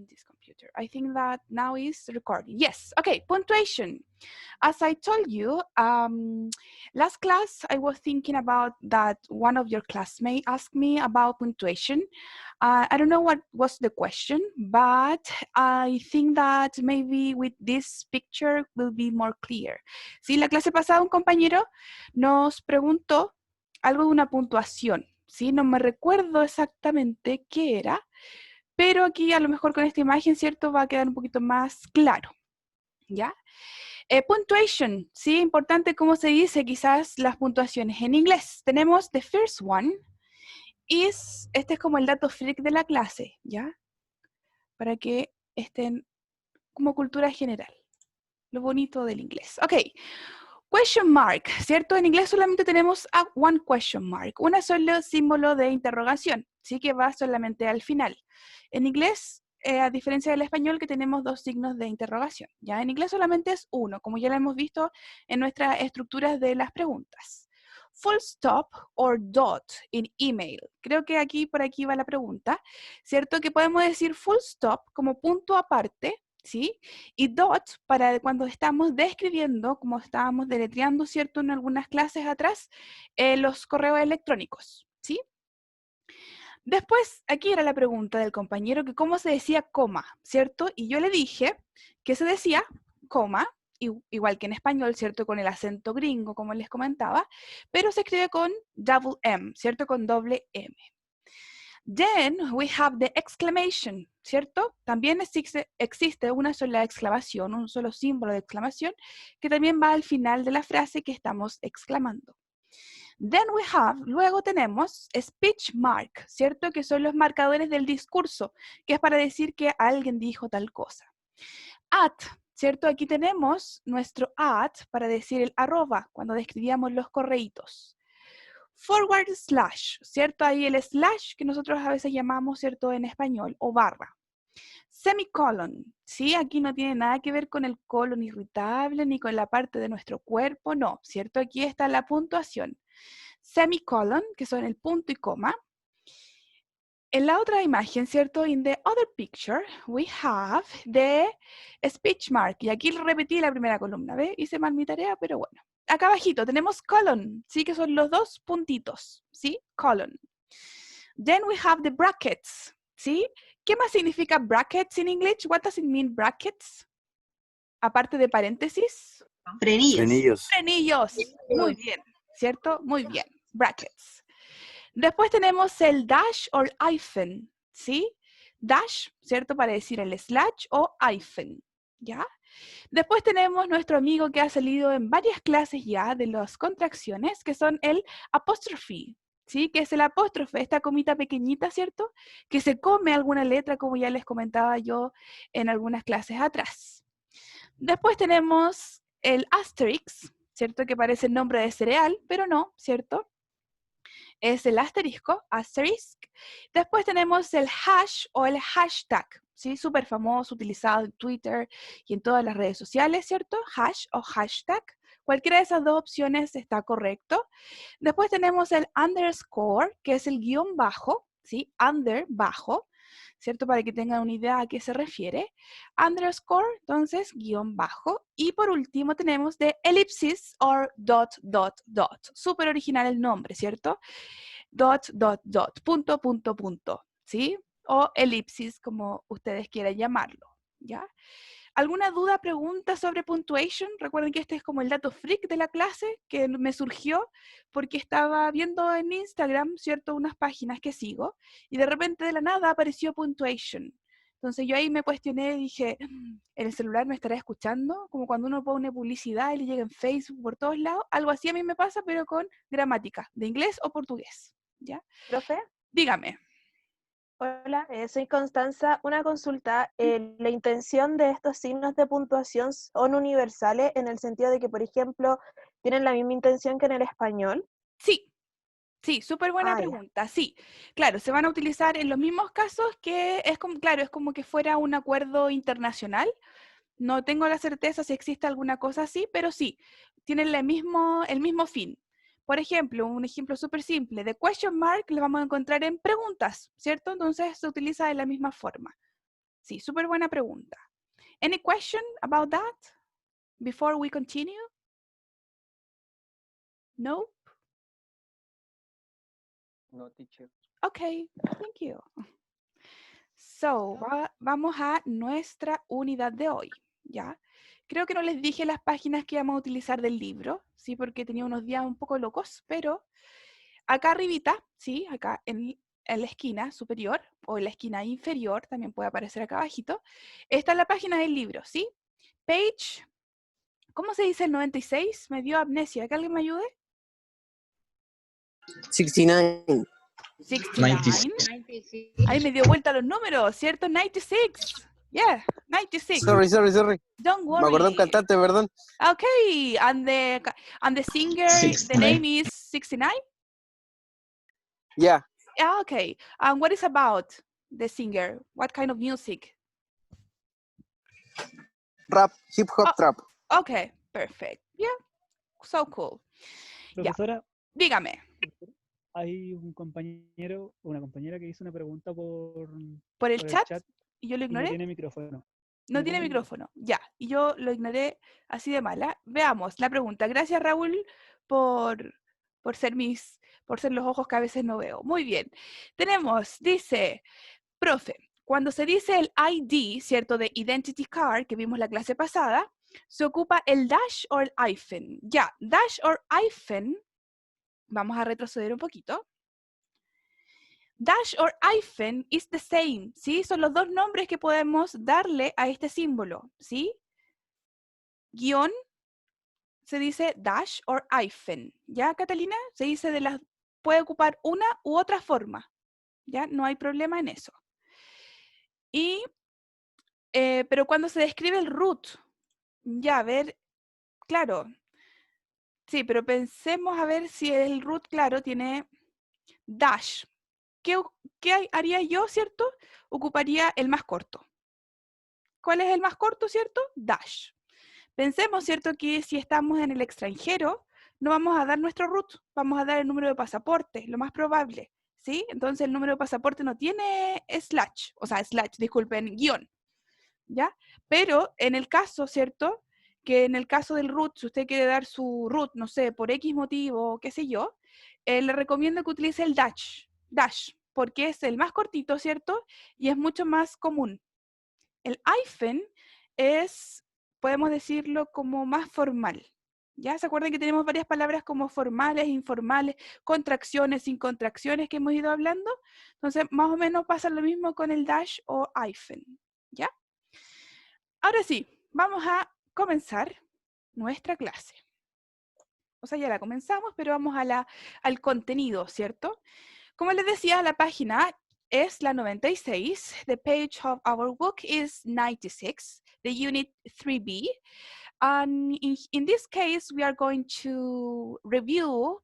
in this computer. I think that now is recording. Yes, okay, punctuation. As I told you, last class I was thinking about that one of your classmates asked me about punctuation. I don't know what was the question, but I think that maybe with this picture will be more clear. Sí, la clase pasada un compañero nos preguntó algo de una puntuación. ¿Sí? No me recuerdo exactamente qué era, pero aquí a lo mejor con esta imagen, ¿cierto? Va a quedar un poquito más claro, ¿ya? Punctuation, ¿sí? Importante cómo se dice quizás las puntuaciones. En inglés tenemos the first one is, este es como el dato freak de la clase, ¿ya? Para que estén como cultura general. Lo bonito del inglés. Ok. Question mark, ¿cierto? En inglés solamente tenemos one question mark, una solo símbolo de interrogación, sí que va solamente al final. En inglés, a diferencia del español, que tenemos dos signos de interrogación, ¿ya? En inglés solamente es uno, como ya lo hemos visto en nuestras estructuras de las preguntas. Full stop or dot in email. Creo que aquí, por aquí va la pregunta, ¿cierto? Que podemos decir full stop como punto aparte, ¿sí? Y dot para cuando estamos describiendo, como estábamos deletreando, ¿cierto? En algunas clases atrás, los correos electrónicos, ¿sí? Después, aquí era la pregunta del compañero que cómo se decía coma, ¿cierto? Y yo le dije que se decía coma, igual que en español, ¿cierto? Con el acento gringo, como les comentaba, pero se escribe con double M, ¿cierto? Con doble M. Then we have the exclamation, ¿cierto? También existe una sola exclamación, un solo símbolo de exclamación, que también va al final de la frase que estamos exclamando. Then we have, luego tenemos speech mark, ¿cierto? Que son los marcadores del discurso, que es para decir que alguien dijo tal cosa. At, ¿cierto? Aquí tenemos nuestro at para decir el arroba, cuando describíamos los correitos. Forward slash, ¿cierto? Ahí el slash que nosotros a veces llamamos, ¿cierto? En español, o barra. Semicolon, ¿sí? Aquí no tiene nada que ver con el colon irritable ni con la parte de nuestro cuerpo, no, ¿cierto? Aquí está la puntuación. Semicolon, que son el punto y coma. En la otra imagen, ¿cierto? In the other picture, we have the speech mark. Y aquí repetí la primera columna, ¿ve? Hice mal mi tarea, pero bueno. Acá abajito tenemos colon, ¿sí? Que son los dos puntitos, ¿sí? Colon. Then we have the brackets, ¿sí? ¿Qué más significa brackets in English? What does it mean brackets? Aparte de paréntesis. Frenillos. Frenillos. Frenillos. Muy bien, ¿cierto? Muy bien. Brackets. Después tenemos el dash o hyphen, ¿sí? Dash, ¿cierto? Para decir el slash o hyphen, ¿ya? Después tenemos nuestro amigo que ha salido en varias clases ya de las contracciones, que son el apóstrofe, ¿sí? Que es el apóstrofe, esta comita pequeñita, ¿cierto? Que se come alguna letra, como ya les comentaba yo en algunas clases atrás. Después tenemos el asterisk, ¿cierto? Que parece el nombre de cereal, pero no, ¿cierto? Es el asterisco, asterisk. Después tenemos el hash o el hashtag, ¿sí? Súper famoso, utilizado en Twitter y en todas las redes sociales, ¿cierto? Hash o hashtag. Cualquiera de esas dos opciones está correcto. Después tenemos el underscore, que es el guión bajo, ¿sí? Under, bajo, ¿cierto? Para que tengan una idea a qué se refiere. Underscore, entonces, guión bajo. Y por último tenemos de elipsis or dot, dot, dot. Súper original el nombre, ¿cierto? Dot, dot, dot, punto, punto, punto, ¿sí? O elipsis, como ustedes quieran llamarlo, ¿ya? ¿Alguna duda, pregunta sobre punctuation? Recuerden que este es como el dato freak de la clase que me surgió porque estaba viendo en Instagram, ¿cierto? Unas páginas que sigo y de repente de la nada apareció punctuation. Entonces yo ahí me cuestioné y dije, ¿el celular me estará escuchando? Como cuando uno pone publicidad y le llega en Facebook por todos lados. Algo así a mí me pasa, pero con gramática, de inglés o portugués, ¿ya? Profe, Dígame. hola, soy Constanza. Una consulta. ¿La intención de estos signos de puntuación son universales en el sentido de que, por ejemplo, tienen la misma intención que en el español? Sí. Sí, súper buena Ah, ya. pregunta. Sí, claro, se van a utilizar en los mismos casos que es como, claro, es como que fuera un acuerdo internacional. No tengo la certeza si existe alguna cosa así, pero sí, tienen el mismo fin. Por ejemplo, un ejemplo súper simple, de question mark lo vamos a encontrar en preguntas, ¿cierto? Entonces se utiliza de la misma forma. Sí, súper buena pregunta. Any question about that before we continue? No? No, teacher. Okay, thank you. So, vamos a nuestra unidad de hoy, ¿ya? Creo que no les dije las páginas que vamos a utilizar del libro, ¿sí? Porque tenía unos días un poco locos, pero acá arribita, ¿sí? Acá en la esquina superior o en la esquina inferior, también puede aparecer acá abajito, está la página del libro, ¿sí? Page, ¿cómo se dice el 96? Me dio amnesia, ¿que alguien me ayude? 69. 69. Ahí me dio vuelta los números, ¿cierto? 96. Yeah, 96. Sorry. Don't Me acordé un worry. cantante, perdón. Okay, and the singer, the name is 69? Yeah, Yeah, okay. And what is about the singer? What kind of music? rap, hip hop, Oh, trap. okay, perfect. Yeah, so cool. Ya, Profesora, dígame, hay un compañero o una compañera que hizo una pregunta ¿por el por el chat? chat ¿Y yo lo y no ignoré? tiene micrófono. No tiene micrófono. Ya, y yo lo ignoré así de mala. Veamos la pregunta. Gracias, Raúl, por ser por ser los ojos que a veces no veo. Muy bien. Tenemos, dice, profe, cuando se dice el ID, ¿cierto? De Identity Card, que vimos la clase pasada, se ocupa el dash o el hyphen. Ya, dash or hyphen, vamos a retroceder un poquito. Dash or hyphen is the same, ¿sí? Son los dos nombres que podemos darle a este símbolo, ¿sí? Guión se dice dash or hyphen, ¿ya, Catalina? Se dice puede ocupar una u otra forma, ¿ya? No hay problema en eso. Pero cuando se describe el root, ya, a ver, claro, sí, pero pensemos a ver si el root, claro, tiene dash. ¿Qué haría yo, cierto? Ocuparía el más corto. ¿Cuál es el más corto, cierto? Dash. Pensemos, cierto, que si estamos en el extranjero, no vamos a dar nuestro root, vamos a dar el número de pasaporte, lo más probable, ¿sí? Entonces el número de pasaporte no tiene guión, ¿ya? Pero en el caso, ¿cierto? Que en el caso del root, si usted quiere dar su root, no sé, por X motivo, qué sé yo, le recomiendo que utilice el dash, porque es el más cortito, ¿cierto? Y es mucho más común. El hyphen es, podemos decirlo, como más formal. ¿Ya? ¿Se acuerdan que tenemos varias palabras como formales, informales, contracciones, sin contracciones que hemos ido hablando? Entonces, más o menos pasa lo mismo con el dash o hyphen. ¿Ya? Ahora sí, vamos a comenzar nuestra clase. O sea, ya la comenzamos, pero vamos al contenido, ¿cierto? Como les decía, la página es la 96. The page of our book is 96, the unit 3B. And in this case, we are going to review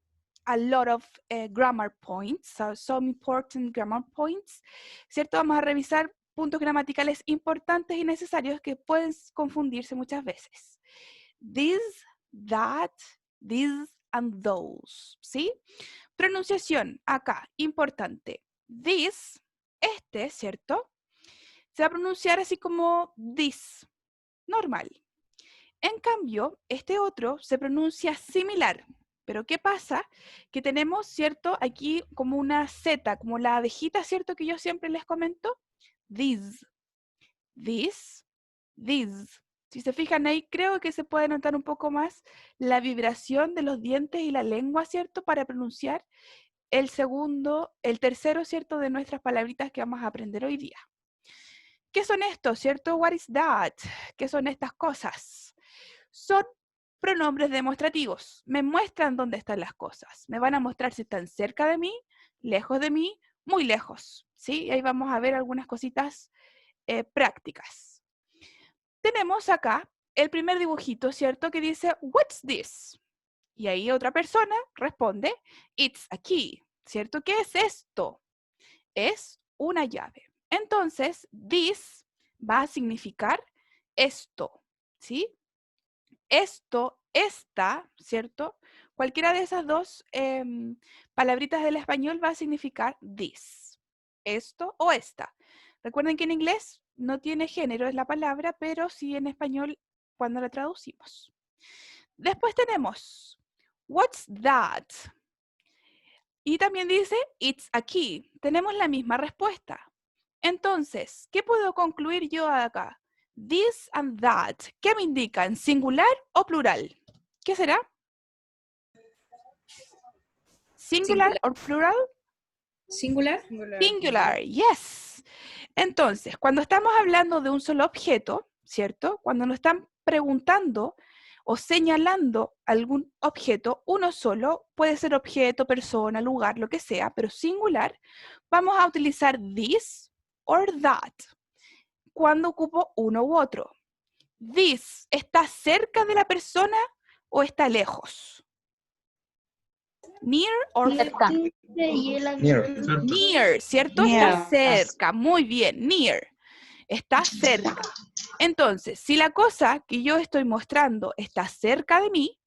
a lot of grammar points, so some important grammar points, ¿cierto? Vamos a revisar puntos gramaticales importantes y necesarios que pueden confundirse muchas veces. This, that, these, and those, ¿sí? Pronunciación, acá, importante. This, ¿cierto? Se va a pronunciar así como this, normal. En cambio, este otro se pronuncia similar. Pero ¿qué pasa? Que tenemos, ¿cierto? Aquí como una Z, como la abejita, ¿cierto? Que yo siempre les comento. This, this, this. Si se fijan ahí, creo que se puede notar un poco más la vibración de los dientes y la lengua, ¿cierto? Para pronunciar el tercero, ¿cierto? De nuestras palabritas que vamos a aprender hoy día. ¿Qué son estos, cierto? What is that? ¿Qué son estas cosas? Son pronombres demostrativos. Me muestran dónde están las cosas. Me van a mostrar si están cerca de mí, lejos de mí, muy lejos. ¿Sí? Ahí vamos a ver algunas cositas prácticas. Tenemos acá el primer dibujito, ¿cierto? Que dice, what's this? Y ahí otra persona responde, it's a key, ¿cierto? ¿Qué es esto? Es una llave. Entonces, this va a significar esto, ¿sí? Esto, esta, ¿cierto? Cualquiera de esas dos palabritas del español va a significar this. Esto o esta. Recuerden que en inglés no tiene género, es la palabra, pero sí en español cuando la traducimos. Después tenemos, what's that? Y también dice, it's a key. Tenemos la misma respuesta. Entonces, ¿qué puedo concluir yo acá? This and that. ¿Qué me indican? ¿Singular o plural? ¿Qué será? ¿Singular o plural? Singular. Singular, yes. Entonces, cuando estamos hablando de un solo objeto, ¿cierto? Cuando nos están preguntando o señalando algún objeto, uno solo, puede ser objeto, persona, lugar, lo que sea, pero singular, vamos a utilizar this or that cuando ocupo uno u otro. This, ¿está cerca de la persona o está lejos? Near or far? Near, ¿cierto? Está cerca, muy bien, near. Está cerca. Entonces, si la cosa que yo estoy mostrando está cerca de mí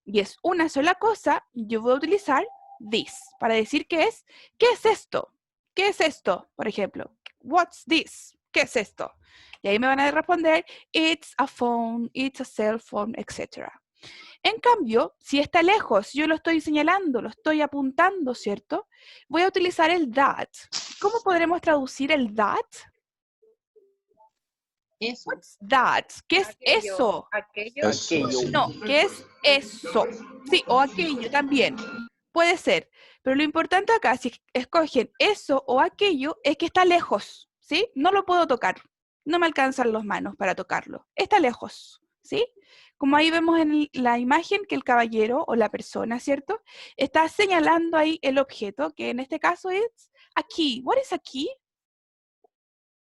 y es una sola cosa, yo voy a utilizar this para decir ¿qué es esto? ¿Qué es esto? Por ejemplo, what's this? ¿Qué es esto? Y ahí me van a responder, it's a phone, it's a cell phone, etc. En cambio, si está lejos, yo lo estoy señalando, lo estoy apuntando, ¿cierto? Voy a utilizar el that. ¿Cómo podremos traducir el that? Eso. What's that? ¿Qué es eso? Aquello. No, ¿qué es eso? Sí, o aquello también. Puede ser. Pero lo importante acá, si escogen eso o aquello, es que está lejos, ¿sí? No lo puedo tocar. No me alcanzan las manos para tocarlo. Está lejos, ¿sí? Como ahí vemos en la imagen que el caballero o la persona, ¿cierto? Está señalando ahí el objeto, que en este caso es aquí. ¿What is aquí?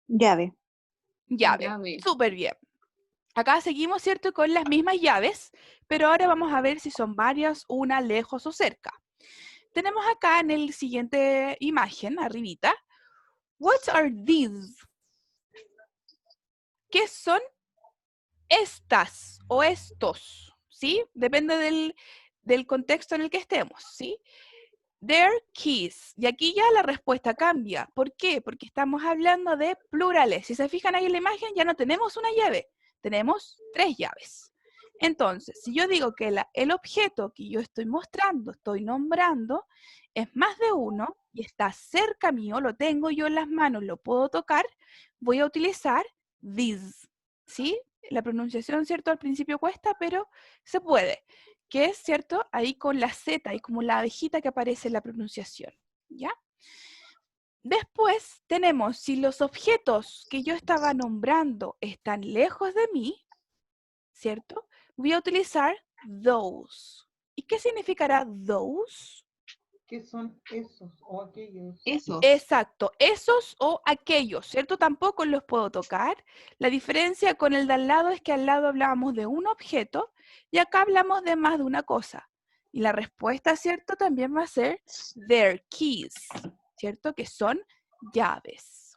Llave. Llave. Súper bien. Acá seguimos, ¿cierto? Con las mismas llaves, pero ahora vamos a ver si son varias, una lejos o cerca. Tenemos acá en el siguiente imagen, arribita, what are these? ¿Qué son estas o estos? ¿Sí? Depende del contexto en el que estemos, ¿sí? They're keys. Y aquí ya la respuesta cambia. ¿Por qué? Porque estamos hablando de plurales. Si se fijan ahí en la imagen, ya no tenemos una llave. Tenemos 3 llaves. Entonces, si yo digo que el objeto que yo estoy mostrando, estoy nombrando, es más de uno y está cerca mío, lo tengo yo en las manos, lo puedo tocar, voy a utilizar these. ¿Sí? La pronunciación, ¿cierto? Al principio cuesta, pero se puede. Que es, ¿cierto? Ahí con la Z, y como la abejita que aparece en la pronunciación. ¿Ya? Después tenemos, si los objetos que yo estaba nombrando están lejos de mí, ¿cierto? Voy a utilizar those. ¿Y qué significará those? ¿Qué son esos o aquellos? Esos. Exacto, esos o aquellos, ¿cierto? Tampoco los puedo tocar. La diferencia con el de al lado es que al lado hablábamos de un objeto y acá hablamos de más de una cosa. Y la respuesta, ¿cierto? También va a ser their keys, ¿cierto? Que son llaves.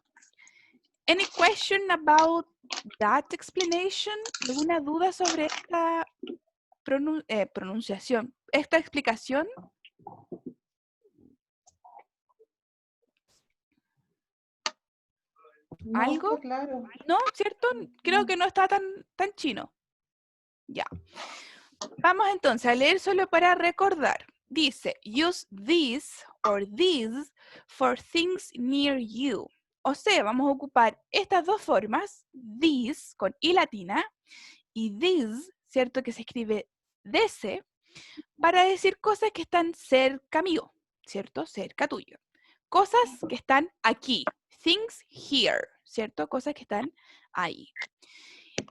Any question about that explanation? ¿Alguna duda sobre esta pronunciación? ¿Esta explicación? No, ¿Algo? está claro. ¿No? ¿Cierto? Creo que no está tan chino. Ya. Vamos entonces a leer solo para recordar. Dice, use this or these for things near you. O sea, vamos a ocupar estas dos formas, this con i latina y this, ¿cierto? Que se escribe dese, para decir cosas que están cerca mío, ¿cierto? Cerca tuyo. Cosas que están aquí. Things here, ¿cierto? Cosas que están ahí.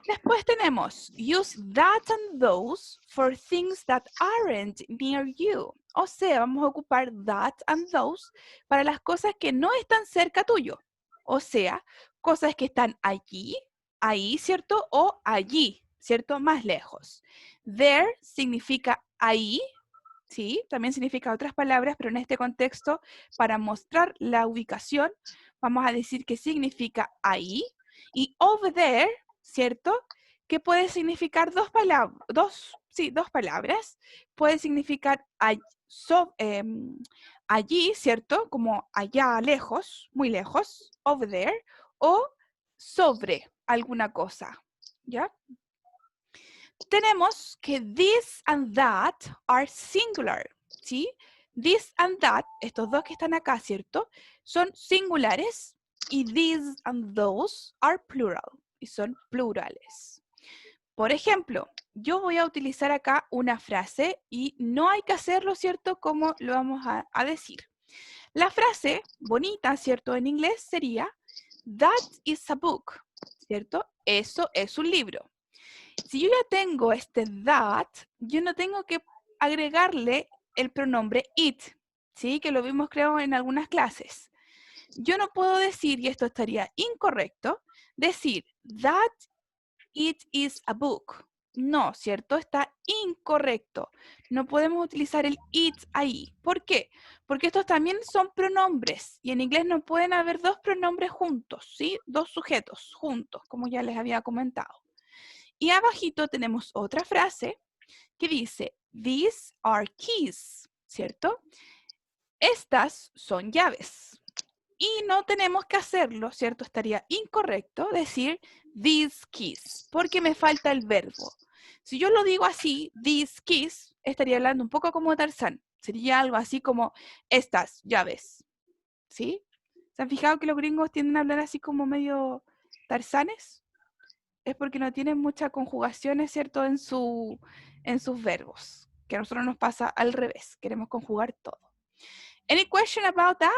Después tenemos use that and those for things that aren't near you. O sea, vamos a ocupar that and those para las cosas que no están cerca tuyo. O sea, cosas que están allí, ahí, ¿cierto? O allí, ¿cierto? Más lejos. There significa ahí, ¿sí? También significa otras palabras, pero en este contexto, para mostrar la ubicación, vamos a decir que significa ahí. Y over there, ¿cierto? Que puede significar dos palabras. Puede significar allí, ¿cierto? Como allá, lejos, muy lejos, over there. O sobre alguna cosa, ¿ya? Tenemos que this and that are singular, ¿sí? This and that, estos dos que están acá, ¿cierto? Son singulares y these and those are plural, y son plurales. Por ejemplo, yo voy a utilizar acá una frase y no hay que hacerlo, ¿cierto? Como lo vamos a decir. La frase bonita, ¿cierto? En inglés sería, that is a book, ¿cierto? Eso es un libro. Si yo ya tengo este that, yo no tengo que agregarle el pronombre it, ¿sí? Que lo vimos creo en algunas clases. Yo no puedo decir, y esto estaría incorrecto, decir that it is a book. No, ¿cierto? Está incorrecto. No podemos utilizar el it ahí. ¿Por qué? Porque estos también son pronombres y en inglés no pueden haber dos pronombres juntos, ¿sí? Dos sujetos juntos, como ya les había comentado. Y abajito tenemos otra frase que dice, these are keys, ¿cierto? Estas son llaves. Y no tenemos que hacerlo, ¿cierto? Estaría incorrecto decir these keys, porque me falta el verbo. Si yo lo digo así, these keys, estaría hablando un poco como Tarzán. Sería algo así como estas llaves, ¿sí? ¿Se han fijado que los gringos tienden a hablar así como medio tarzanes? Es porque no tienen muchas conjugaciones, ¿cierto? En sus verbos. Que a nosotros nos pasa al revés. Queremos conjugar todo. Any question about that?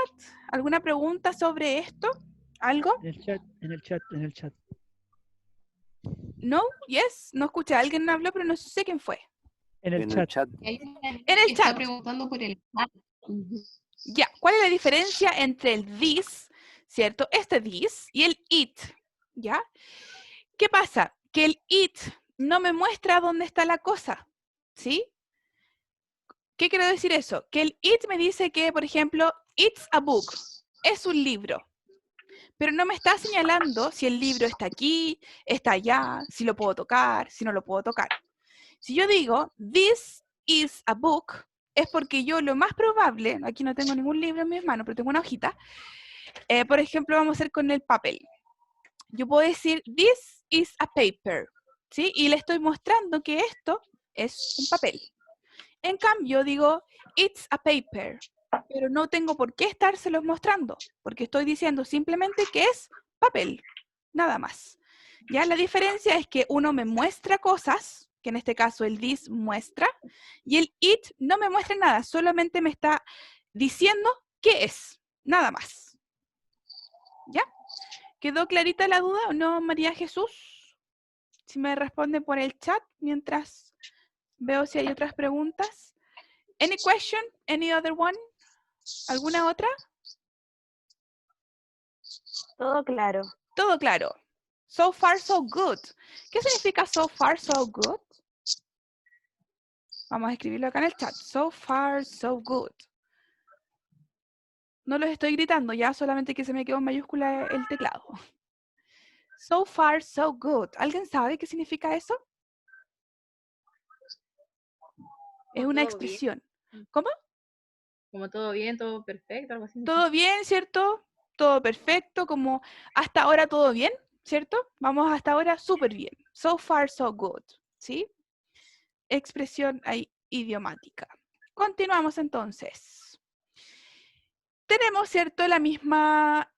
¿Alguna pregunta sobre esto? ¿Algo? En el chat. No? Yes? No escuché. Alguien habló, pero no sé quién fue. En el chat. En el Está chat. preguntando por el chat. Ya. ¿Cuál es la diferencia entre el this, ¿cierto? Este this y el it. ¿Ya? ¿Qué pasa? Que el it no me muestra dónde está la cosa. ¿Sí? ¿Qué quiero decir eso? Que el it me dice que, por ejemplo, it's a book. Es un libro. Pero no me está señalando si el libro está aquí, está allá, si lo puedo tocar, si no lo puedo tocar. Si yo digo, this is a book, es porque yo lo más probable, aquí no tengo ningún libro en mis manos, pero tengo una hojita, por ejemplo, vamos a hacer con el papel. Yo puedo decir, this is a paper, ¿sí? Y le estoy mostrando que esto es un papel. En cambio, digo, it's a paper, pero no tengo por qué estárselos mostrando, porque estoy diciendo simplemente que es papel, nada más. Ya la diferencia es que uno me muestra cosas, que en este caso el this muestra, y el it no me muestra nada, solamente me está diciendo qué es, nada más. ¿Ya? ¿Quedó clarita la duda o no, María Jesús? Si me responde por el chat mientras veo si hay otras preguntas. Any question? Any other one? ¿Alguna otra? Todo claro. Todo claro. So far, so good. ¿Qué significa so far, so good? Vamos a escribirlo acá en el chat. So far, so good. No los estoy gritando ya, solamente que se me quedó en mayúscula el teclado. So far, so good. ¿Alguien sabe qué significa eso? Es una expresión. ¿Cómo? Como todo bien, todo perfecto, algo así. Todo bien, ¿cierto? Todo perfecto, como hasta ahora todo bien, ¿cierto? Vamos hasta ahora súper bien. So far, so good, ¿sí? Expresión ahí idiomática. Continuamos entonces. Tenemos, ¿cierto? La misma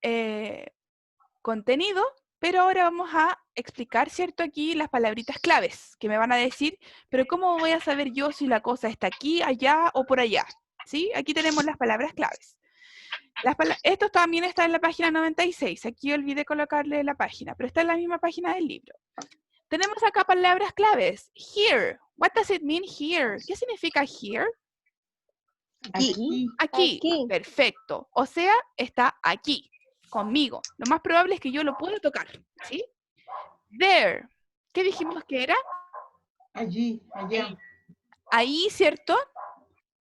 contenido, pero ahora vamos a explicar, ¿cierto? Aquí las palabritas claves que me van a decir, pero ¿cómo voy a saber yo si la cosa está aquí, allá o por allá? ¿Sí? Aquí tenemos las palabras claves. Esto también está en la página 96. Aquí olvidé colocarle la página, pero está en la misma página del libro. Tenemos acá palabras claves. Here. What does it mean here? ¿Qué significa here? Aquí. Aquí. Aquí. Perfecto. O sea, está aquí, conmigo. Lo más probable es que yo lo pueda tocar. ¿Sí? There. ¿Qué dijimos que era? Allí, allá. Ahí, ¿cierto?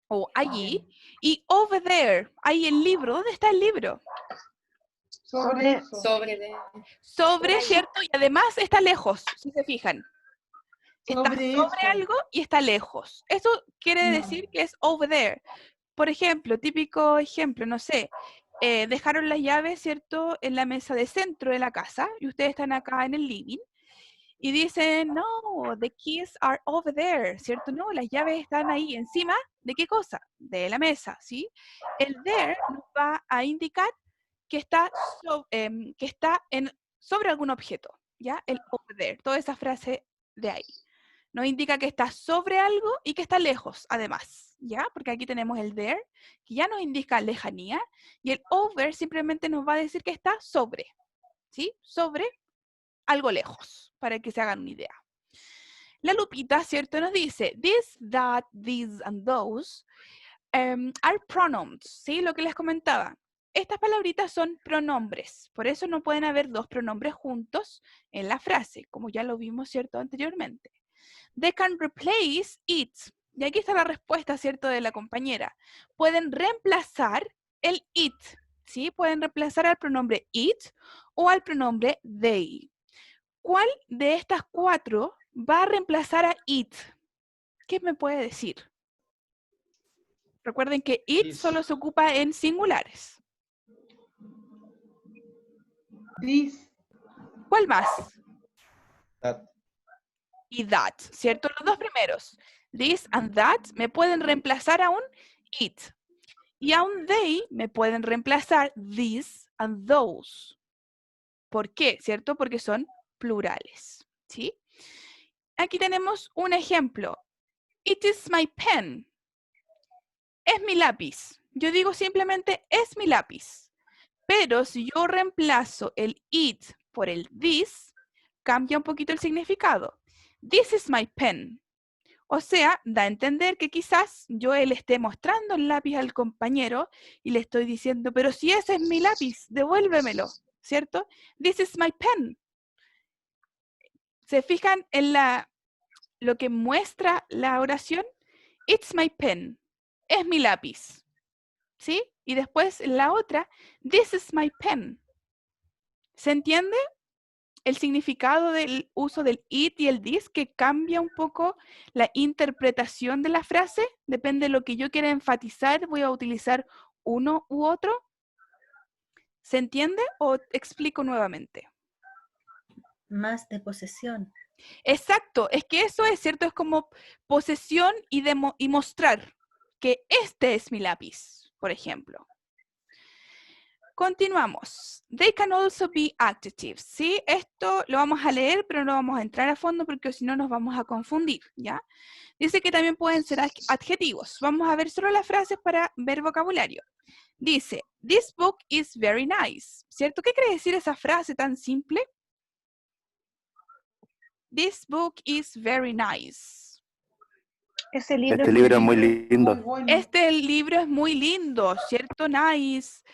O allí. Y over there. Ahí el libro. ¿Dónde está el libro? Sobre eso. Sobre, ¿cierto? Y además está lejos, si se fijan. Está Sobre sobre eso. algo y está lejos. Eso quiere No. decir que es over there. Por ejemplo, típico ejemplo, no sé. dejaron las llaves, ¿cierto?, en la mesa de centro de la casa y ustedes están acá en el living y dicen, no, the keys are over there, ¿cierto? No, las llaves están ahí encima, ¿de qué cosa? De la mesa, ¿sí? El there nos va a indicar que está, sobre algún objeto, ¿ya? El over there, toda esa frase de ahí. Nos indica que está sobre algo y que está lejos, además, ¿ya? Porque aquí tenemos el there, que ya nos indica lejanía, y el over simplemente nos va a decir que está sobre, ¿sí? Sobre algo lejos, para que se hagan una idea. La lupita, ¿cierto? Nos dice, this, that, these, and those are pronouns, ¿sí? Lo que les comentaba. Estas palabritas son pronombres, por eso no pueden haber dos pronombres juntos en la frase, como ya lo vimos, ¿cierto? Anteriormente. They can replace it. Y aquí está la respuesta, ¿cierto? De la compañera. Pueden reemplazar el it, ¿sí? Pueden reemplazar al pronombre it o al pronombre they. ¿Cuál de estas cuatro va a reemplazar a it? ¿Qué me puede decir? Recuerden que it solo se ocupa en singulares. This. ¿Cuál más? That. Y that, ¿cierto? Los dos primeros. This and that me pueden reemplazar a un it. Y a un they me pueden reemplazar these and those. ¿Por qué? ¿Cierto? Porque son plurales, ¿sí? Aquí tenemos un ejemplo. It is my pen. Es mi lápiz. Yo digo simplemente es mi lápiz. Pero si yo reemplazo el it por el this, cambia un poquito el significado. This is my pen. O sea, da a entender que quizás yo le esté mostrando el lápiz al compañero y le estoy diciendo, pero si ese es mi lápiz, devuélvemelo, ¿cierto? This is my pen. ¿Se fijan en lo que muestra la oración? It's my pen. Es mi lápiz. ¿Sí? Y después la otra, this is my pen. ¿Se entiende? El significado del uso del it y el this, que cambia un poco la interpretación de la frase. Depende de lo que yo quiera enfatizar, voy a utilizar uno u otro. ¿Se entiende o explico nuevamente? Más de posesión. Exacto, es que eso es cierto, es como posesión y mostrar que este es mi lápiz, por ejemplo. Continuamos. They can also be adjectives, ¿sí? Esto lo vamos a leer, pero no vamos a entrar a fondo porque si no nos vamos a confundir, ¿ya? Dice que también pueden ser adjetivos. Vamos a ver solo las frases para ver vocabulario. Dice, this book is very nice, ¿cierto? ¿Qué quiere decir esa frase tan simple? This book is very nice. Ese libro Este libro es muy lindo. Muy bueno. Este libro es muy lindo, ¿cierto? Nice.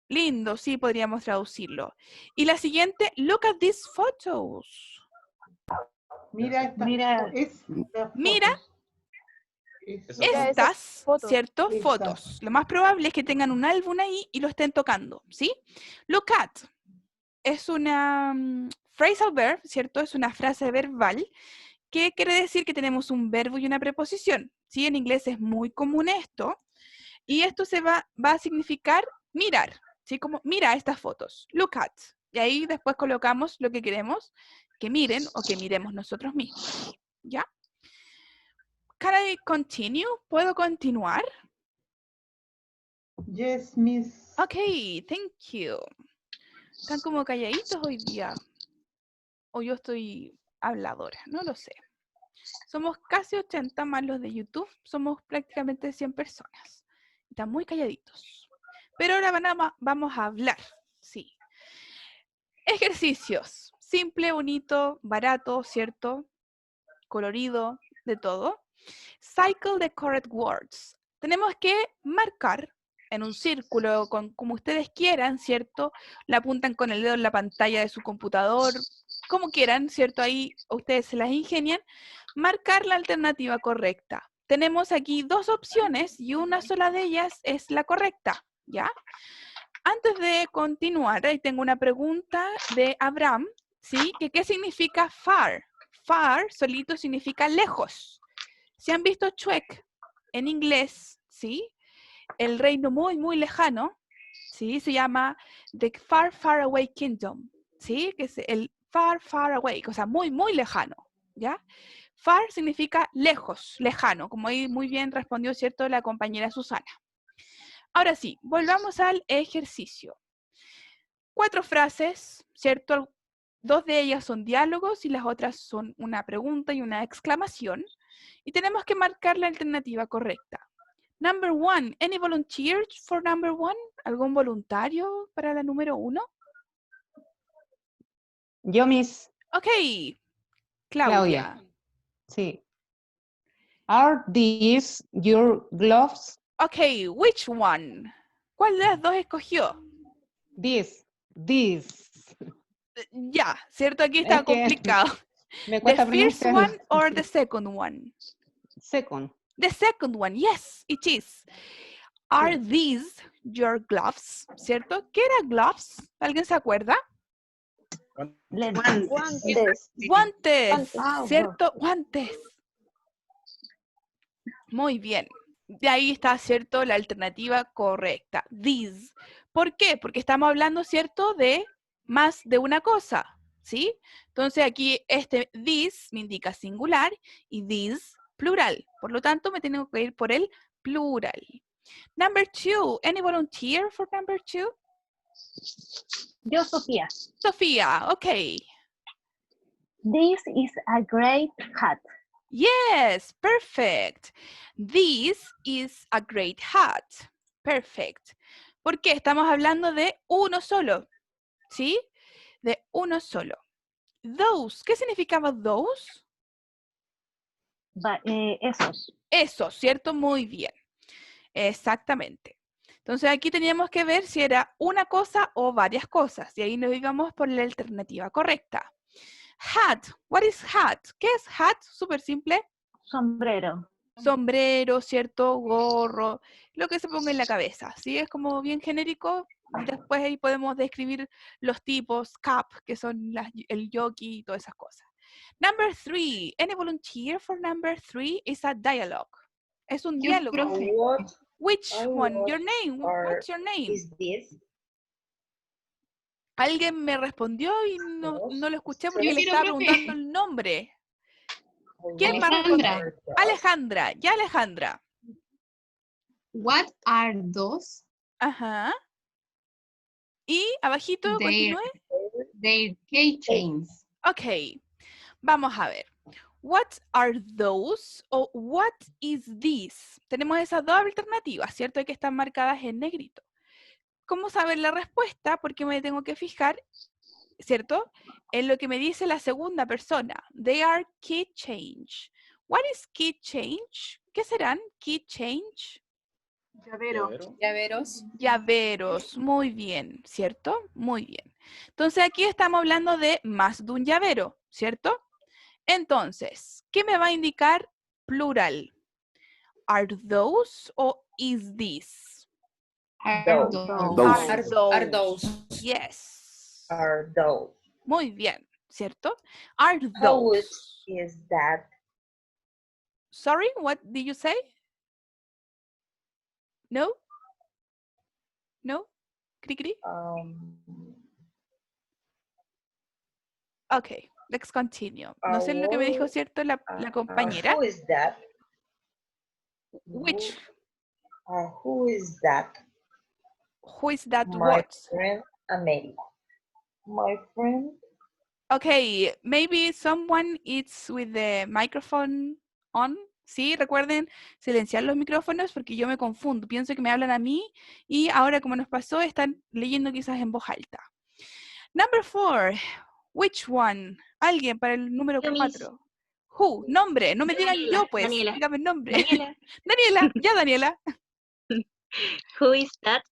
Lindo, sí, podríamos traducirlo. Y la siguiente, look at these photos. Mira esta. Mira. Mira Mira estas, esas fotos. ¿cierto? Estas. Fotos. Lo más probable es que tengan un álbum ahí y lo estén tocando, ¿sí? Look at es una phrasal verb, ¿cierto? Es una frase verbal que quiere decir que tenemos un verbo y una preposición, ¿sí? En inglés es muy común esto. Y esto va a significar mirar, ¿sí? Como mira estas fotos, look at. Y ahí después colocamos lo que queremos que miren o que miremos nosotros mismos, ¿ya? Can I continue? ¿Puedo continuar? Yes, miss. Ok, thank you. Están como calladitos hoy día. O yo estoy habladora, no lo sé. Somos casi 80 más los de YouTube. Somos prácticamente 100 personas. Están muy calladitos. Pero ahora vamos a hablar. Sí. Ejercicios. Simple, bonito, barato, ¿cierto? Colorido, de todo. Cycle the correct words. Tenemos que marcar en un círculo, como ustedes quieran, ¿cierto? La apuntan con el dedo en la pantalla de su computador, como quieran, ¿cierto? Ahí ustedes se las ingenian. Marcar la alternativa correcta. Tenemos aquí dos opciones y una sola de ellas es la correcta, ¿ya? Antes de continuar, ahí tengo una pregunta de Abraham, ¿sí? ¿Qué significa far? Far solito significa lejos. Si han visto Shrek en inglés, ¿sí? El reino muy, muy lejano, ¿sí? Se llama The Far, Far Away Kingdom, ¿sí? Que es el far, far away, o sea, muy, muy lejano, ¿ya? Far significa lejos, lejano, como ahí muy bien respondió, ¿cierto?, la compañera Susana. Ahora sí, volvamos al ejercicio. 4 frases, ¿cierto? 2 de ellas son diálogos y las otras son una pregunta y una exclamación. Y tenemos que marcar la alternativa correcta. Number 1, any volunteers for number 1? ¿Algún voluntario para la número 1? Yo, Miss Ok, Claudia. Claudia. Sí. Are these your gloves? Ok, which one? ¿Cuál de las dos escogió? These. Ya, ¿cierto? Aquí está Es que complicado. me The cuesta first pronunciarlo. one or the second one? Second. The second one, yes, it is. Are Sí. these your gloves? ¿Cierto? ¿Qué era gloves? ¿Alguien se acuerda? Lentes. Guantes. Guantes, Ah, ¿cierto? Guantes. Muy bien. De ahí está, ¿cierto?, la alternativa correcta. These. ¿Por qué? Porque estamos hablando, ¿cierto?, de más de una cosa, ¿sí? Entonces aquí este this me indica singular y these plural. Por lo tanto, me tengo que ir por el plural. Number 2. Any volunteer for number 2? Yo, Sofía. Sofía, ok. This is a great hat. Yes, perfect. This is a great hat. Perfect. ¿Por qué? Estamos hablando de uno solo, ¿sí? De uno solo. Those, ¿qué significaba those? Esos. Eso, ¿cierto? Muy bien. Exactamente. Entonces aquí teníamos que ver si era una cosa o varias cosas. Y ahí nos íbamos por la alternativa correcta. Hat. What is hat? ¿Qué es hat? Súper simple. Sombrero. Sombrero, ¿cierto? Gorro, lo que se ponga en la cabeza, ¿sí? Es como bien genérico. Y después ahí podemos describir los tipos, cap, que son el jockey y todas esas cosas. Number 3. Any volunteer for number 3? Is a dialogue. Es un diálogo. What Which one? what Your name. What's your name? is this? Alguien me respondió y no lo escuché porque Yo le estaba preguntando el nombre. ¿Quién va a responder? Alejandra. Ya, Alejandra. What are those? Ajá. Y abajito, continúe. Their keychains. Ok. Vamos a ver. What are those o what is this? Tenemos esas dos alternativas, ¿cierto? Que están marcadas en negrito. ¿Cómo saber la respuesta? Porque me tengo que fijar, ¿cierto?, en lo que me dice la segunda persona. They are key change. What is key change? ¿Qué serán key change? Llaveros. Llaveros. Muy bien, ¿cierto? Muy bien. Entonces aquí estamos hablando de más de un llavero, ¿cierto? Entonces, ¿qué me va a indicar plural? ¿Are those o is this? Are Those. Are those. Yes. Are those? Muy bien, ¿cierto? Are How those? is that? Sorry, what did you say? No? No? Cri cri? Ok, let's continue. No sé lo que me dijo, ¿cierto? La compañera. Who is that? Which? Who is that? Who is that My what? friend Amelia. My friend. Okay, maybe someone is with the microphone on. Sí, recuerden silenciar los micrófonos porque yo me confundo. Pienso que me hablan a mí y ahora, como nos pasó, están leyendo quizás en voz alta. Number 4. Which one? Alguien para el número 4. Who? Nombre. No me digan yo, pues. Daniela. Dígame el nombre. Daniela. Daniela. Ya, Daniela. Who is that?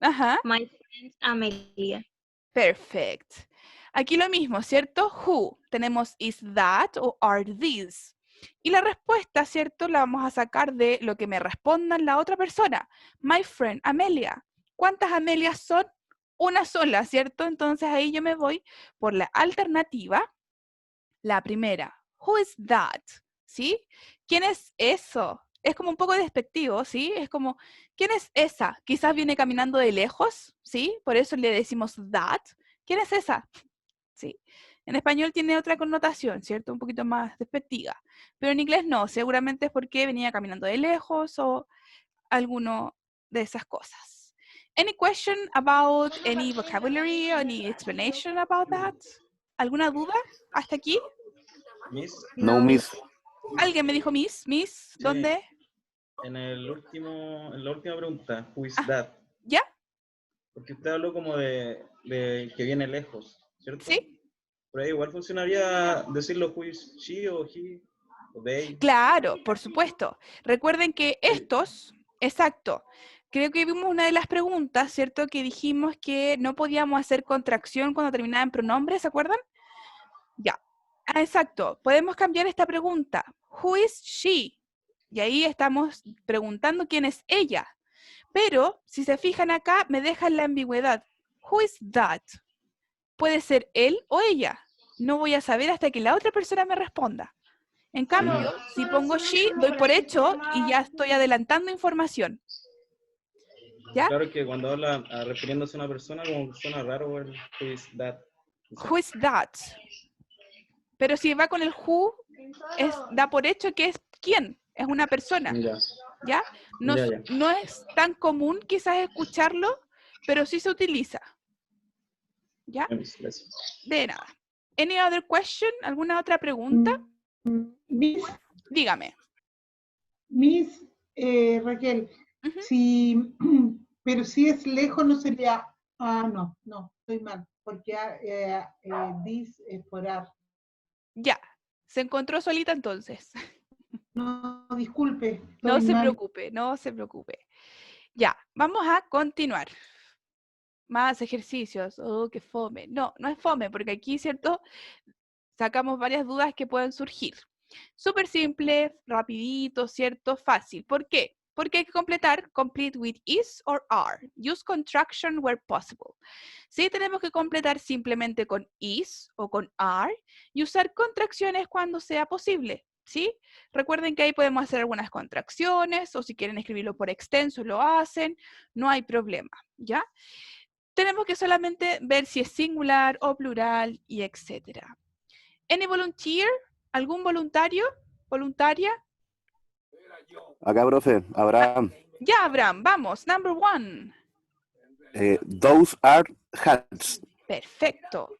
Ajá. My friend Amelia. Perfect. Aquí lo mismo, ¿cierto? Who. Tenemos is that o are these. Y la respuesta, ¿cierto? La vamos a sacar de lo que me respondan la otra persona. My friend Amelia. ¿Cuántas Amelias son? Una sola, ¿cierto? Entonces ahí yo me voy por la alternativa. La primera. Who is that? ¿Sí? ¿Quién es eso? es como un poco despectivo, ¿sí? Es como, ¿quién es esa? Quizás viene caminando de lejos, ¿sí? Por eso le decimos that. ¿Quién es esa? ¿Sí? En español tiene otra connotación, ¿cierto? Un poquito más despectiva. Pero en inglés no, seguramente es porque venía caminando de lejos o alguno de esas cosas. Any question about any vocabulary, any explanation about that? ¿Alguna duda hasta aquí? Miss, No, Miss. ¿Alguien me dijo Miss? ¿Miss? ¿Dónde? en la última pregunta, who is that? ¿Ya? Porque usted habló como de que viene lejos, ¿cierto? Sí. Por ahí igual funcionaría decirlo who is she o he o they. Claro, por supuesto. Recuerden que estos, exacto, creo que vimos una de las preguntas, ¿cierto? Que dijimos que no podíamos hacer contracción cuando terminaba en pronombres, ¿se acuerdan? Ya. Ah, exacto. Podemos cambiar esta pregunta. Who is she? Y ahí estamos preguntando quién es ella. Pero, si se fijan acá, me dejan la ambigüedad. Who is that? Puede ser él o ella. No voy a saber hasta que la otra persona me responda. En cambio, si pongo she, doy por hecho y ya estoy adelantando información. ¿Ya? Claro que cuando habla refiriéndose a una persona, como que suena raro el who is that. Who is that? Pero si va con el who, da por hecho que es quién, es una persona. Ya. ¿Ya? No, Ya. no es tan común quizás escucharlo, pero sí se utiliza. ¿Ya? Gracias. De nada. Any other question? ¿Alguna otra pregunta? Miss, Dígame. Miss Raquel, si, pero si es lejos no sería, no, estoy mal, porque this es por ar. Ya, se encontró solita entonces. No, disculpe. No estoy se mal. preocupe, no se preocupe. Ya, vamos a continuar. Más ejercicios. Oh, qué fome. No, no es fome, porque aquí, ¿cierto? Sacamos varias dudas que pueden surgir. Súper simple, rapidito, ¿cierto? Fácil. ¿Por qué? Porque hay que completar complete with is or are. Use contraction where possible. Sí, tenemos que completar simplemente con is o con are y usar contracciones cuando sea posible. ¿Sí? Recuerden que ahí podemos hacer algunas contracciones o si quieren escribirlo por extenso lo hacen, no hay problema, ¿ya? Tenemos que solamente ver si es singular o plural y etcétera. ¿Any volunteer? ¿Algún voluntario? ¿Voluntaria? Acá, profe, Abraham. Ya, Abraham, vamos. Number one. Those are hats. Perfecto.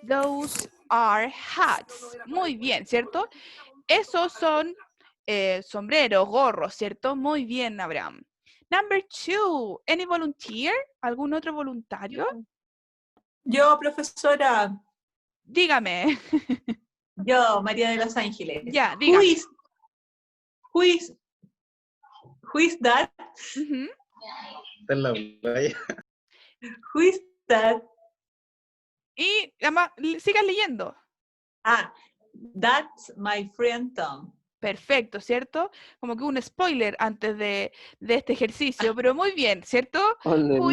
Those are hats. Muy bien, ¿cierto? Esos son sombreros, gorros, ¿cierto? Muy bien, Abraham. Number two. Any volunteer? ¿Algún otro voluntario? Yo, profesora. Dígame. Yo, María de Los Ángeles. Ya, dígame. Who is that? Está en la playa. Who is that? Y además, sigan leyendo. That's my friend Tom. Perfecto, ¿cierto? Como que un spoiler antes de este ejercicio, pero muy bien, ¿cierto? Who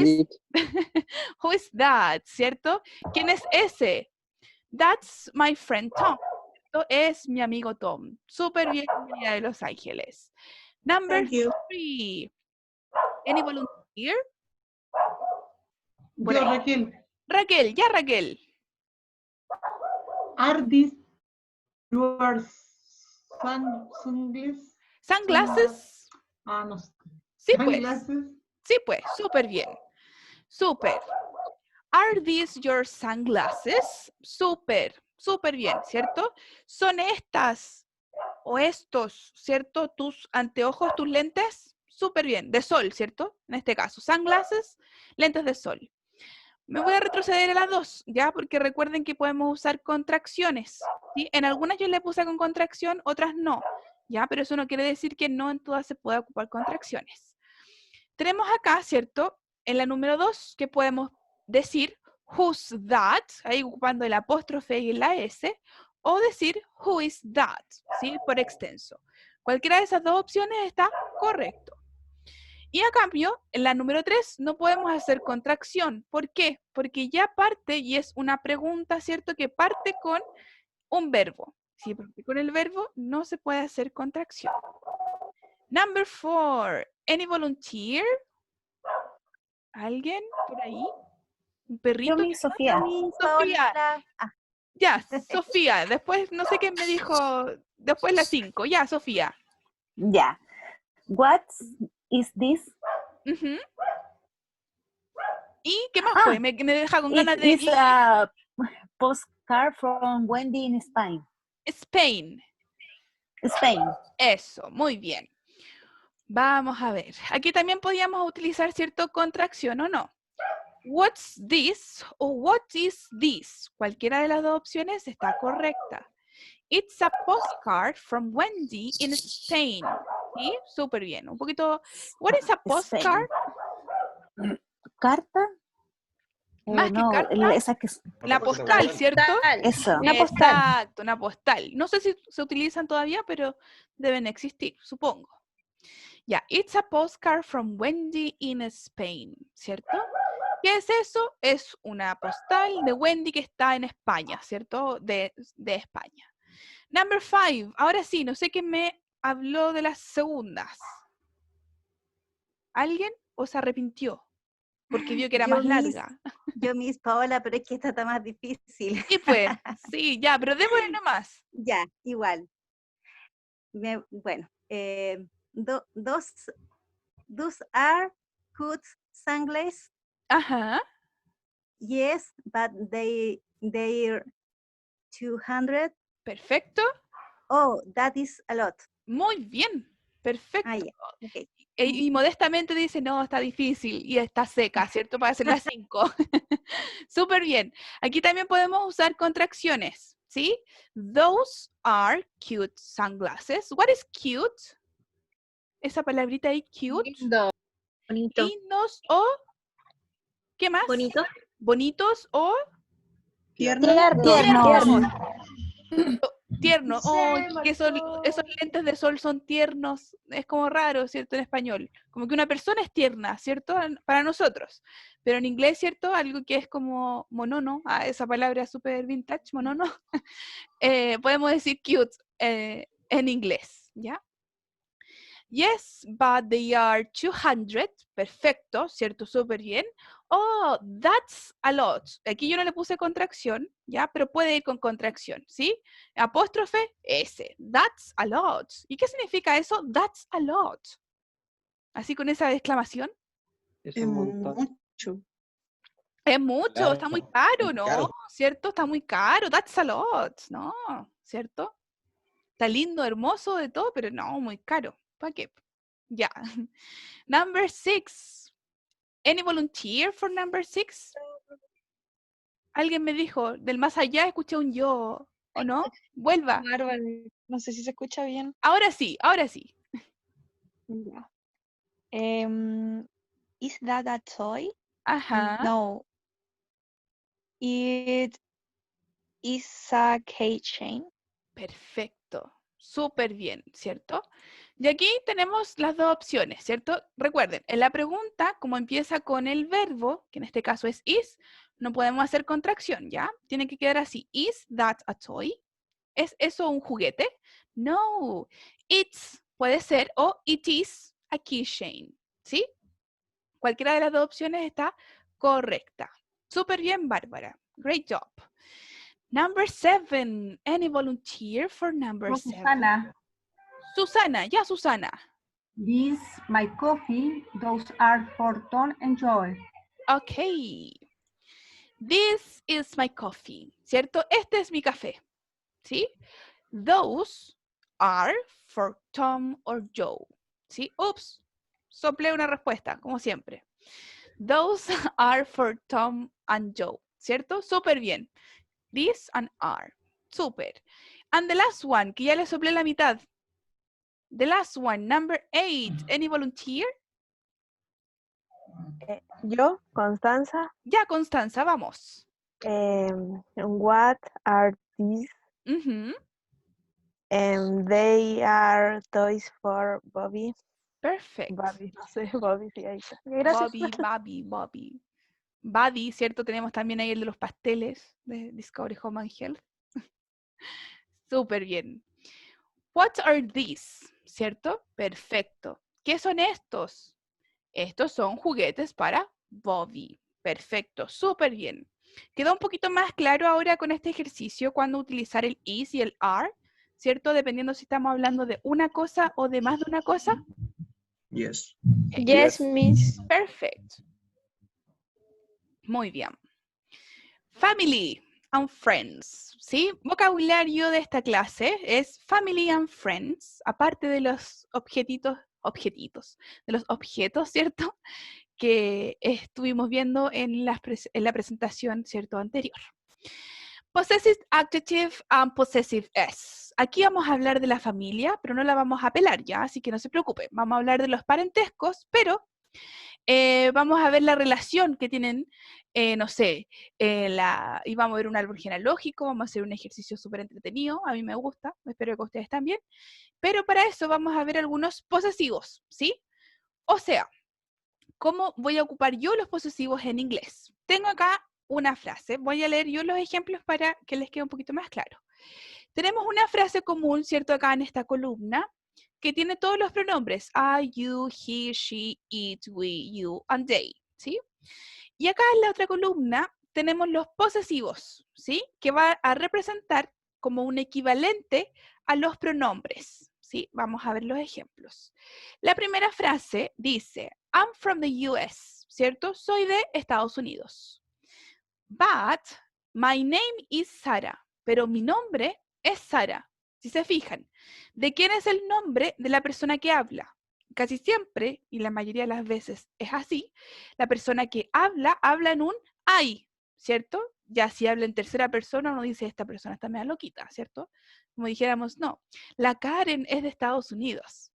is that, ¿cierto? ¿Quién es ese? That's my friend Tom. Esto es mi amigo Tom. Súper bien, María de Los Ángeles. Number three. Any volunteer? Yo, Raquel. Raquel, ya Raquel. Are these your sunglasses? ¿Sunglasses? No sé. Sí, pues. Sunglasses. Sí, pues, súper bien. Súper. Are these your sunglasses? Súper, súper bien, ¿cierto? ¿Son estas o estos, ¿cierto? Tus anteojos, tus lentes, súper bien, de sol, ¿cierto? En este caso, sunglasses, lentes de sol. Me voy a retroceder a las dos, ¿ya? Porque recuerden que podemos usar contracciones, ¿sí? En algunas yo le puse con contracción, otras no, ¿ya? Pero eso no quiere decir que no en todas se pueda ocupar contracciones. Tenemos acá, ¿cierto? En la número 2, que podemos decir who's that, ahí ocupando el apóstrofe y la S, o decir who is that, ¿sí? Por extenso. Cualquiera de esas dos opciones está correcto. Y a cambio, en la número 3 no podemos hacer contracción. ¿Por qué? Porque ya parte y es una pregunta, ¿cierto? Que parte con un verbo. Si parte con el verbo, no se puede hacer contracción. Number 4. Any volunteer? ¿Alguien por ahí? ¿Un perrito? Yo, mi quizás? Sofía. Sofía. Ah, Ya, Sofía. Después, no sé qué me dijo. Después la 5. Ya, Sofía. Ya. What is this? Ujú. ¿Y qué más fue? Me deja con It ganas de is a postcard from Wendy in Spain. Spain. Spain. Eso, muy bien. Vamos a ver. Aquí también podíamos utilizar cierto contracción, ¿o no? What's this o what is this? Cualquiera de las dos opciones está correcta. It's a postcard from Wendy in Spain. ¿Sí? Súper bien. Un poquito. What is a postcard? ¿Carta? Más que no, carta, esa que es... la postal, ¿cierto? Eso. Una postal. Exacto, una postal. No sé si se utilizan todavía, pero deben existir, supongo. Ya, it's a postcard from Wendy in Spain, ¿cierto? ¿Qué es eso? Es una postal de Wendy que está en España, ¿cierto? De España. Number 5. Ahora sí, no sé quién me habló de las segundas. ¿Alguien o se arrepintió? Porque vio que era más larga. Yo, Miss Paola, pero es que esta está más difícil. Y pues, sí, ya, pero démosle nomás. Ya, igual. Bueno, those are good sunglasses. Ajá. Yes, but they're 200. Perfecto. Oh, that is a lot. Muy bien. Perfecto. Ah, yeah. Okay. Y modestamente dice, no, está difícil y está seca, ¿cierto? Para hacer las 5. Súper bien. Aquí también podemos usar contracciones, ¿sí? Those are cute sunglasses. What is cute? Esa palabrita ahí, cute. Lindo. Bonito. Lindos o... ¿Qué más? Bonito. Bonitos o... Tiernos. Tierno. Oh, que esos lentes de sol son tiernos. Es como raro, ¿cierto? En español. Como que una persona es tierna, ¿cierto? Para nosotros. Pero en inglés, ¿cierto? Algo que es como monono. Esa palabra súper vintage, monono. Podemos decir cute en inglés, ¿ya? Yes, but they are 200. Perfecto, ¿cierto? Súper bien. Oh, that's a lot. Aquí yo no le puse contracción, ¿ya? Pero puede ir con contracción, ¿sí? Apóstrofe, S. That's a lot. ¿Y qué significa eso? That's a lot. Así con esa exclamación. Es un montón. Mucho. Es mucho, Claro, está muy caro, muy ¿no? caro. ¿Cierto? Está muy caro. That's a lot, ¿no? ¿Cierto? Está lindo, hermoso, de todo, pero no, muy caro. ¿Para qué? Ya. Number 6. Any volunteer for number 6? Alguien me dijo, del más allá escuché un yo, ¿o no? Vuelva. Bárbaro. No sé si se escucha bien. Ahora sí, ahora sí. Ya. Is that a toy? Ajá. No. It is a keychain. Perfecto. Súper bien, ¿cierto? Y aquí tenemos las dos opciones, ¿cierto? Recuerden, en la pregunta, como empieza con el verbo, que en este caso es is, no podemos hacer contracción, ¿ya? Tiene que quedar así. Is that a toy? ¿Es eso un juguete? No. It's puede ser o it is a keychain, ¿sí? Cualquiera de las dos opciones está correcta. Súper bien, Bárbara. Great job. Number 7. Any volunteer for number 7? Susana. Susana, ya Susana. This my coffee. Those are for Tom and Joel. Okay. This is my coffee, ¿cierto? Este es mi café, ¿sí? Those are for Tom or Joe, ¿sí? Ups, soplé una respuesta, como siempre. Those are for Tom and Joe, ¿cierto? Súper bien. These and are. Súper. And the last one, que ya le soplé la mitad. The last one, number 8. Any volunteer? Yo, Constanza. Ya, Constanza, vamos. What are these? They are toys for Bobby. Perfect. Bobby, no sé, Bobby, sí, ahí está. Gracias. Bobby. Buddy, ¿cierto? Tenemos también ahí el de los pasteles de Discovery Home and Health. Súper bien. What are these? ¿cierto? Perfecto. ¿Qué son estos? Estos son juguetes para Bobby. Perfecto, súper bien. ¿Quedó un poquito más claro ahora con este ejercicio cuándo utilizar el is y el are? ¿Cierto? Dependiendo si estamos hablando de una cosa o de más de una cosa. Yes. Yes, Miss. Perfect. Muy bien. Family and friends, ¿sí? Vocabulario de esta clase es family and friends, aparte de los objetitos, de los objetos, ¿cierto? Que estuvimos viendo en la presentación, ¿cierto? Anterior. Possessive adjective and possessive s. Aquí vamos a hablar de la familia, pero no la vamos a pelar ya, así que no se preocupen. Vamos a hablar de los parentescos, pero vamos a ver la relación que tienen, no sé, y vamos a ver un árbol genealógico, vamos a hacer un ejercicio súper entretenido, a mí me gusta, espero que ustedes también, pero para eso vamos a ver algunos posesivos, ¿sí? O sea, ¿cómo voy a ocupar yo los posesivos en inglés? Tengo acá una frase, voy a leer yo los ejemplos para que les quede un poquito más claro. Tenemos una frase común, ¿cierto? Acá en esta columna, que tiene todos los pronombres, I, you, he, she, it, we, you, and they, ¿sí? Y acá en la otra columna tenemos los posesivos, ¿sí? Que va a representar como un equivalente a los pronombres, ¿sí? Vamos a ver los ejemplos. La primera frase dice, I'm from the US, ¿cierto? Soy de Estados Unidos. But my name is Sarah, pero mi nombre es Sara. Si se fijan, ¿de quién es el nombre de la persona que habla? Casi siempre, y la mayoría de las veces es así, la persona que habla en un I, ¿cierto? Ya si habla en tercera persona, uno dice, esta persona está media loquita, ¿cierto? Como dijéramos, no, la Karen es de Estados Unidos.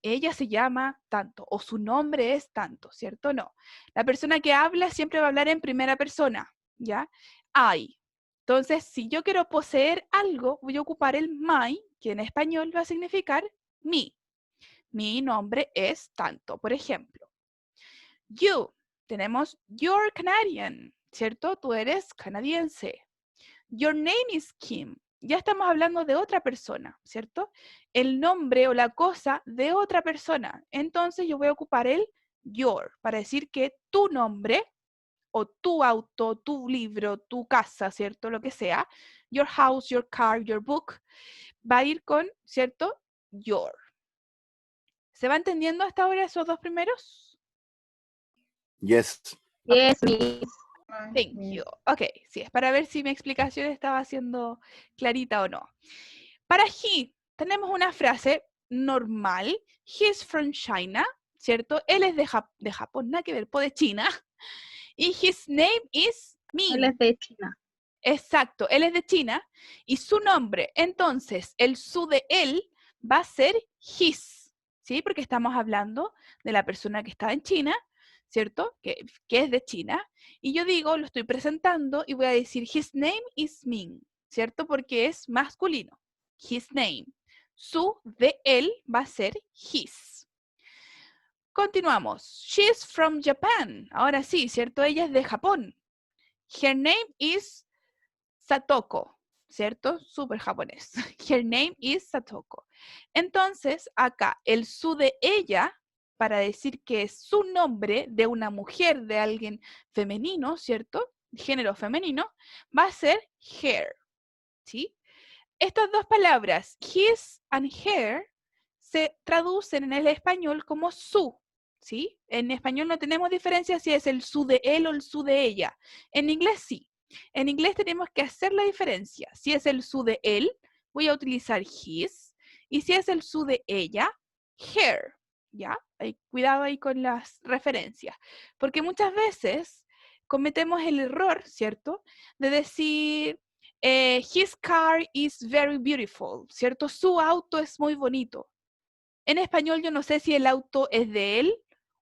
Ella se llama tanto, o su nombre es tanto, ¿cierto? No. La persona que habla siempre va a hablar en primera persona, ¿ya? I. Entonces, si yo quiero poseer algo, voy a ocupar el my, que en español va a significar mi. Mi nombre es tanto, por ejemplo. You, tenemos you're Canadian, ¿cierto? Tú eres canadiense. Your name is Kim. Ya estamos hablando de otra persona, ¿cierto? El nombre o la cosa de otra persona. Entonces yo voy a ocupar el your para decir que tu nombre o tu auto, tu libro, tu casa, ¿cierto? Lo que sea. Your house, your car, your book. Va a ir con, ¿cierto? Your. ¿Se va entendiendo hasta ahora esos dos primeros? Yes. Yes, Miss. Thank you. Ok, sí, es para ver si mi explicación estaba siendo clarita o no. Para he, tenemos una frase normal. He's from China, ¿cierto? Él es de Japón, nada que ver, de China. Y his name is Min. Él es de China. Exacto, él es de China. Y su nombre, entonces, el su de él va a ser his, ¿sí? Porque estamos hablando de la persona que está en China, ¿cierto? Que es de China. Y yo digo, lo estoy presentando y voy a decir, his name is Min, ¿cierto? Porque es masculino. His name. Su de él va a ser his. Continuamos. She's from Japan. Ahora sí, ¿cierto? Ella es de Japón. Her name is Satoko, ¿cierto? Súper japonés. Her name is Satoko. Entonces, acá, el su de ella, para decir que es su nombre de una mujer, de alguien femenino, ¿cierto? Género femenino, va a ser her, ¿sí? Estas dos palabras, his and her, se traducen en el español como su, ¿sí? En español no tenemos diferencia si es el su de él o el su de ella. En inglés sí. En inglés tenemos que hacer la diferencia. Si es el su de él, voy a utilizar his. Y si es el su de ella, her. ¿Ya? Cuidado ahí con las referencias. Porque muchas veces cometemos el error, ¿cierto? De decir, his car is very beautiful, ¿cierto? Su auto es muy bonito. En español yo no sé si el auto es de él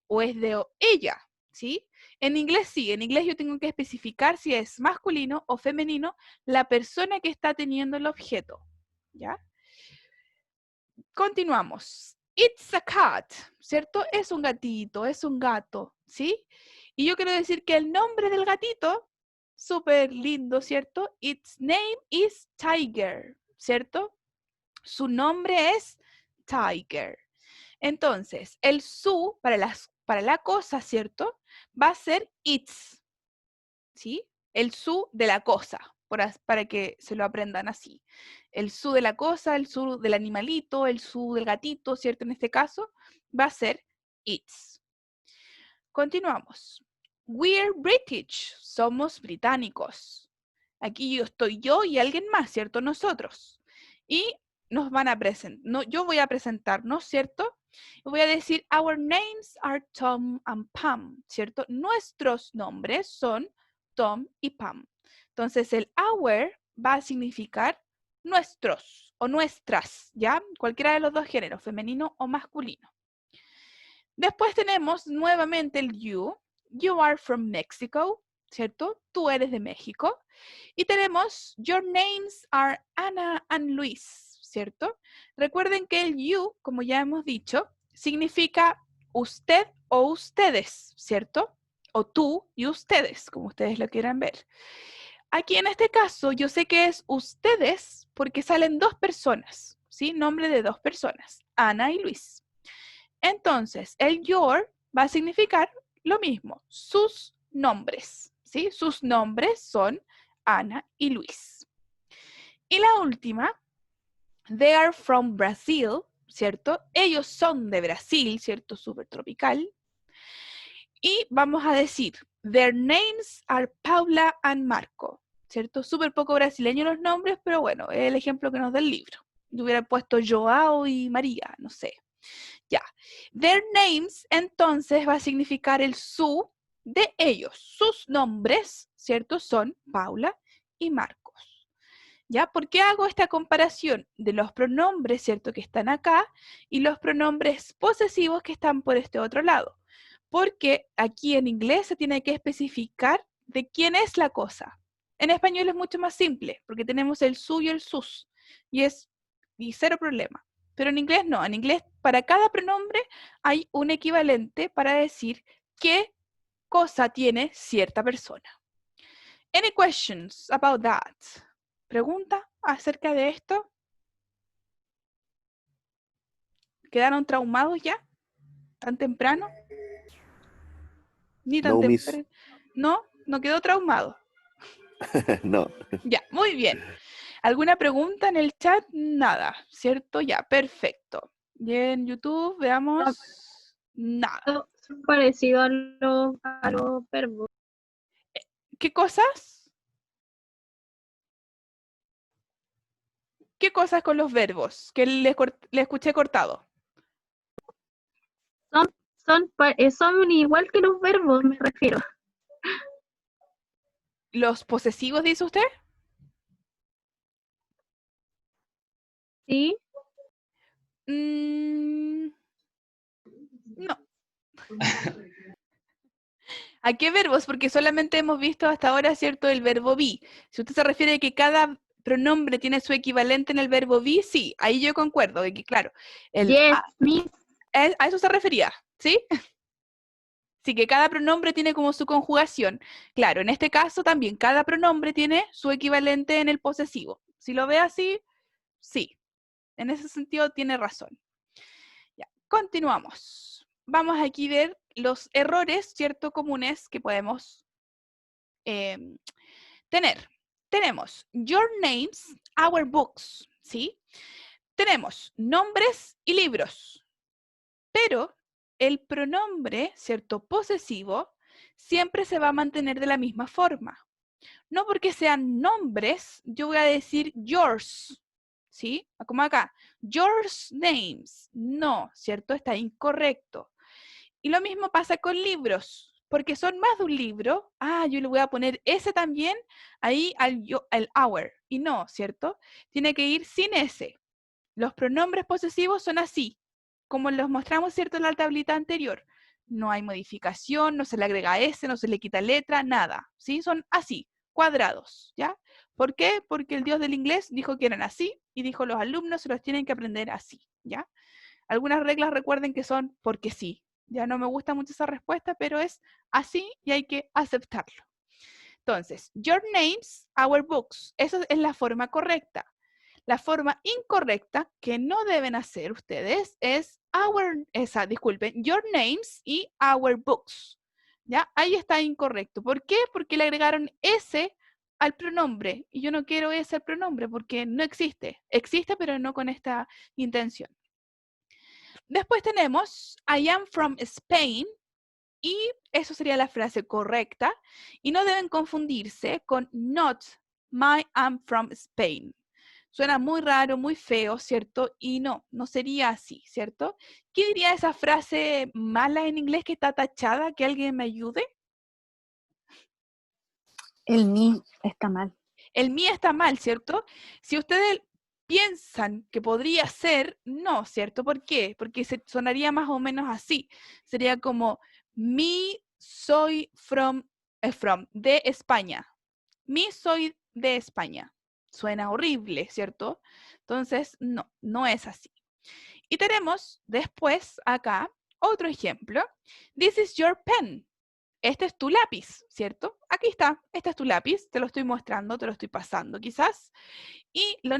o es de ella, ¿sí? En inglés sí, en inglés yo tengo que especificar si es masculino o femenino la persona que está teniendo el objeto, ¿ya? Continuamos. It's a cat, ¿cierto? Es un gatito, es un gato, ¿sí? Y yo quiero decir que el nombre del gatito, súper lindo, ¿cierto? Its name is Tiger, ¿cierto? Su nombre es tiger. Entonces, el su para la cosa, ¿cierto? Va a ser its, ¿sí? El su de la cosa, para que se lo aprendan así. El su de la cosa, el su del animalito, el su del gatito, ¿cierto? En este caso, va a ser its. Continuamos. We're British. Somos británicos. Aquí estoy yo y alguien más, ¿cierto? Nosotros. Y nos van a presentar. No, yo voy a presentarnos, ¿cierto? Voy a decir, our names are Tom and Pam, ¿cierto? Nuestros nombres son Tom y Pam. Entonces, el our va a significar nuestros o nuestras, ¿ya? Cualquiera de los dos géneros, femenino o masculino. Después tenemos nuevamente el you. You are from Mexico, ¿cierto? Tú eres de México. Y tenemos your names are Ana and Luis, ¿cierto? Recuerden que el you, como ya hemos dicho, significa usted o ustedes, ¿cierto? O tú y ustedes, como ustedes lo quieran ver. Aquí en este caso yo sé que es ustedes porque salen dos personas, ¿sí? Nombre de dos personas, Ana y Luis. Entonces, el your va a significar lo mismo, sus nombres, ¿sí? Sus nombres son Ana y Luis. Y la última, they are from Brazil, ¿cierto? Ellos son de Brasil, ¿cierto? Súper tropical. Y vamos a decir, their names are Paula and Marco, ¿cierto? Súper poco brasileño los nombres, pero bueno, es el ejemplo que nos da el libro. Yo hubiera puesto Joao y María, no sé. Ya. Their names, entonces, va a significar el su de ellos. Sus nombres, ¿cierto? Son Paula y Marcos. ¿Ya? ¿Por qué hago esta comparación de los pronombres, ¿cierto? Que están acá y los pronombres posesivos que están por este otro lado? Porque aquí en inglés se tiene que especificar de quién es la cosa. En español es mucho más simple, porque tenemos el su y el sus. Y cero problema. Pero en inglés no. En inglés, para cada pronombre hay un equivalente para decir qué cosa tiene cierta persona. Any questions about that? ¿Pregunta acerca de esto? ¿Quedaron traumados ya? ¿Tan temprano? Ni tan No, miss. temprano. ¿No? ¿No quedó traumado? No. Ya, muy bien. ¿Alguna pregunta en el chat? Nada, ¿cierto? Ya, perfecto. Y en YouTube, veamos. Nada. Parecido a los verbos. ¿Qué cosas? ¿Qué cosas con los verbos? Que le escuché cortado. Son igual que los verbos, me refiero. ¿Los posesivos, dice usted? Sí. No. ¿A qué verbos? Porque solamente hemos visto hasta ahora, ¿cierto?, el verbo be. Si usted se refiere a que cada pronombre tiene su equivalente en el verbo be, sí, ahí yo concuerdo, que claro. A eso se refería, ¿sí? Sí, que cada pronombre tiene como su conjugación. Claro, en este caso también cada pronombre tiene su equivalente en el posesivo. Si lo ve así, sí. En ese sentido tiene razón. Ya, continuamos. Vamos aquí a ver los errores, ¿cierto?, comunes que podemos tener. Tenemos your names, our books, ¿sí? Tenemos nombres y libros. Pero el pronombre, ¿cierto?, posesivo, siempre se va a mantener de la misma forma. No porque sean nombres, yo voy a decir yours, ¿sí? Como acá, yours names. No, ¿cierto? Está incorrecto. Y lo mismo pasa con libros, porque son más de un libro. Yo le voy a poner ese también ahí al our. Y no, ¿cierto? Tiene que ir sin ese. Los pronombres posesivos son así, como los mostramos, ¿cierto?, en la tablita anterior. No hay modificación, no se le agrega S, no se le quita letra, nada. ¿Sí? Son así, cuadrados, ¿ya? ¿Por qué? Porque el Dios del inglés dijo que eran así y dijo los alumnos se los tienen que aprender así, ¿ya? Algunas reglas recuerden que son porque sí. Ya no me gusta mucho esa respuesta, pero es así y hay que aceptarlo. Entonces, your names, our books. Eso es la forma correcta. La forma incorrecta que no deben hacer ustedes es your names y our books. ¿Ya? Ahí está incorrecto. ¿Por qué? Porque le agregaron ese al pronombre. Y yo no quiero ese al pronombre porque no existe. Existe, pero no con esta intención. Después tenemos I am from Spain. Y eso sería la frase correcta. Y no deben confundirse con not my I'm from Spain. Suena muy raro, muy feo, ¿cierto? Y no sería así, ¿cierto? ¿Qué diría esa frase mala en inglés que está tachada? ¿Que alguien me ayude? El me está mal. El me está mal, ¿cierto? Si ustedes piensan que podría ser, no, ¿cierto? ¿Por qué? Porque sonaría más o menos así. Sería como, me soy de España. Me soy de España. Suena horrible, ¿cierto? Entonces, no es así. Y tenemos después acá otro ejemplo. This is your pen. Este es tu lápiz, ¿cierto? Aquí está, este es tu lápiz, te lo estoy mostrando, te lo estoy pasando quizás. Y lo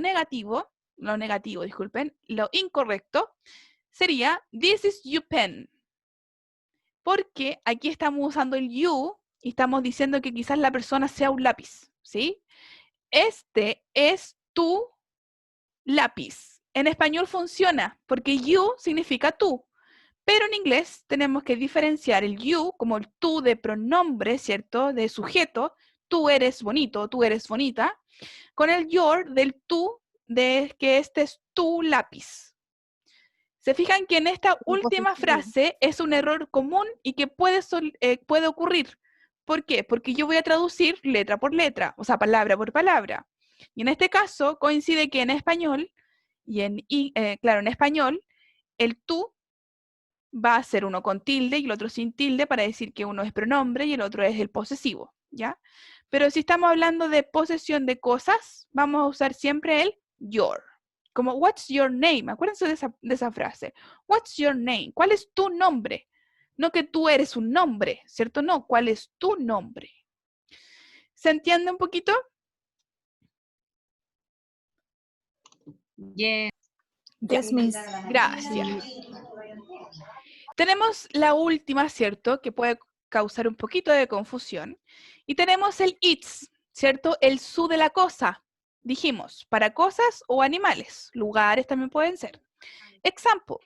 incorrecto sería this is your pen. Porque aquí estamos usando el you y estamos diciendo que quizás la persona sea un lápiz, ¿sí? Este es tu lápiz. En español funciona porque you significa tú. Pero en inglés tenemos que diferenciar el you como el tú de pronombre, ¿cierto? De sujeto. Tú eres bonito, tú eres bonita. Con el your del tú de que este es tu lápiz. Se fijan que en esta última frase es un error común y que puede ocurrir. ¿Por qué? Porque yo voy a traducir letra por letra, o sea, palabra por palabra. Y en este caso coincide que en español, en español, el tú va a ser uno con tilde y el otro sin tilde para decir que uno es pronombre y el otro es el posesivo, ¿ya? Pero si estamos hablando de posesión de cosas, vamos a usar siempre el your. Como, what's your name? Acuérdense de esa frase. What's your name? ¿Cuál es tu nombre? No que tú eres un nombre, ¿cierto? No, ¿cuál es tu nombre? ¿Se entiende un poquito? Yes. Yes, miss. Gracias. Tenemos la última, ¿cierto? Que puede causar un poquito de confusión. Y tenemos el its, ¿cierto? El su de la cosa. Dijimos, para cosas o animales. Lugares también pueden ser. Example.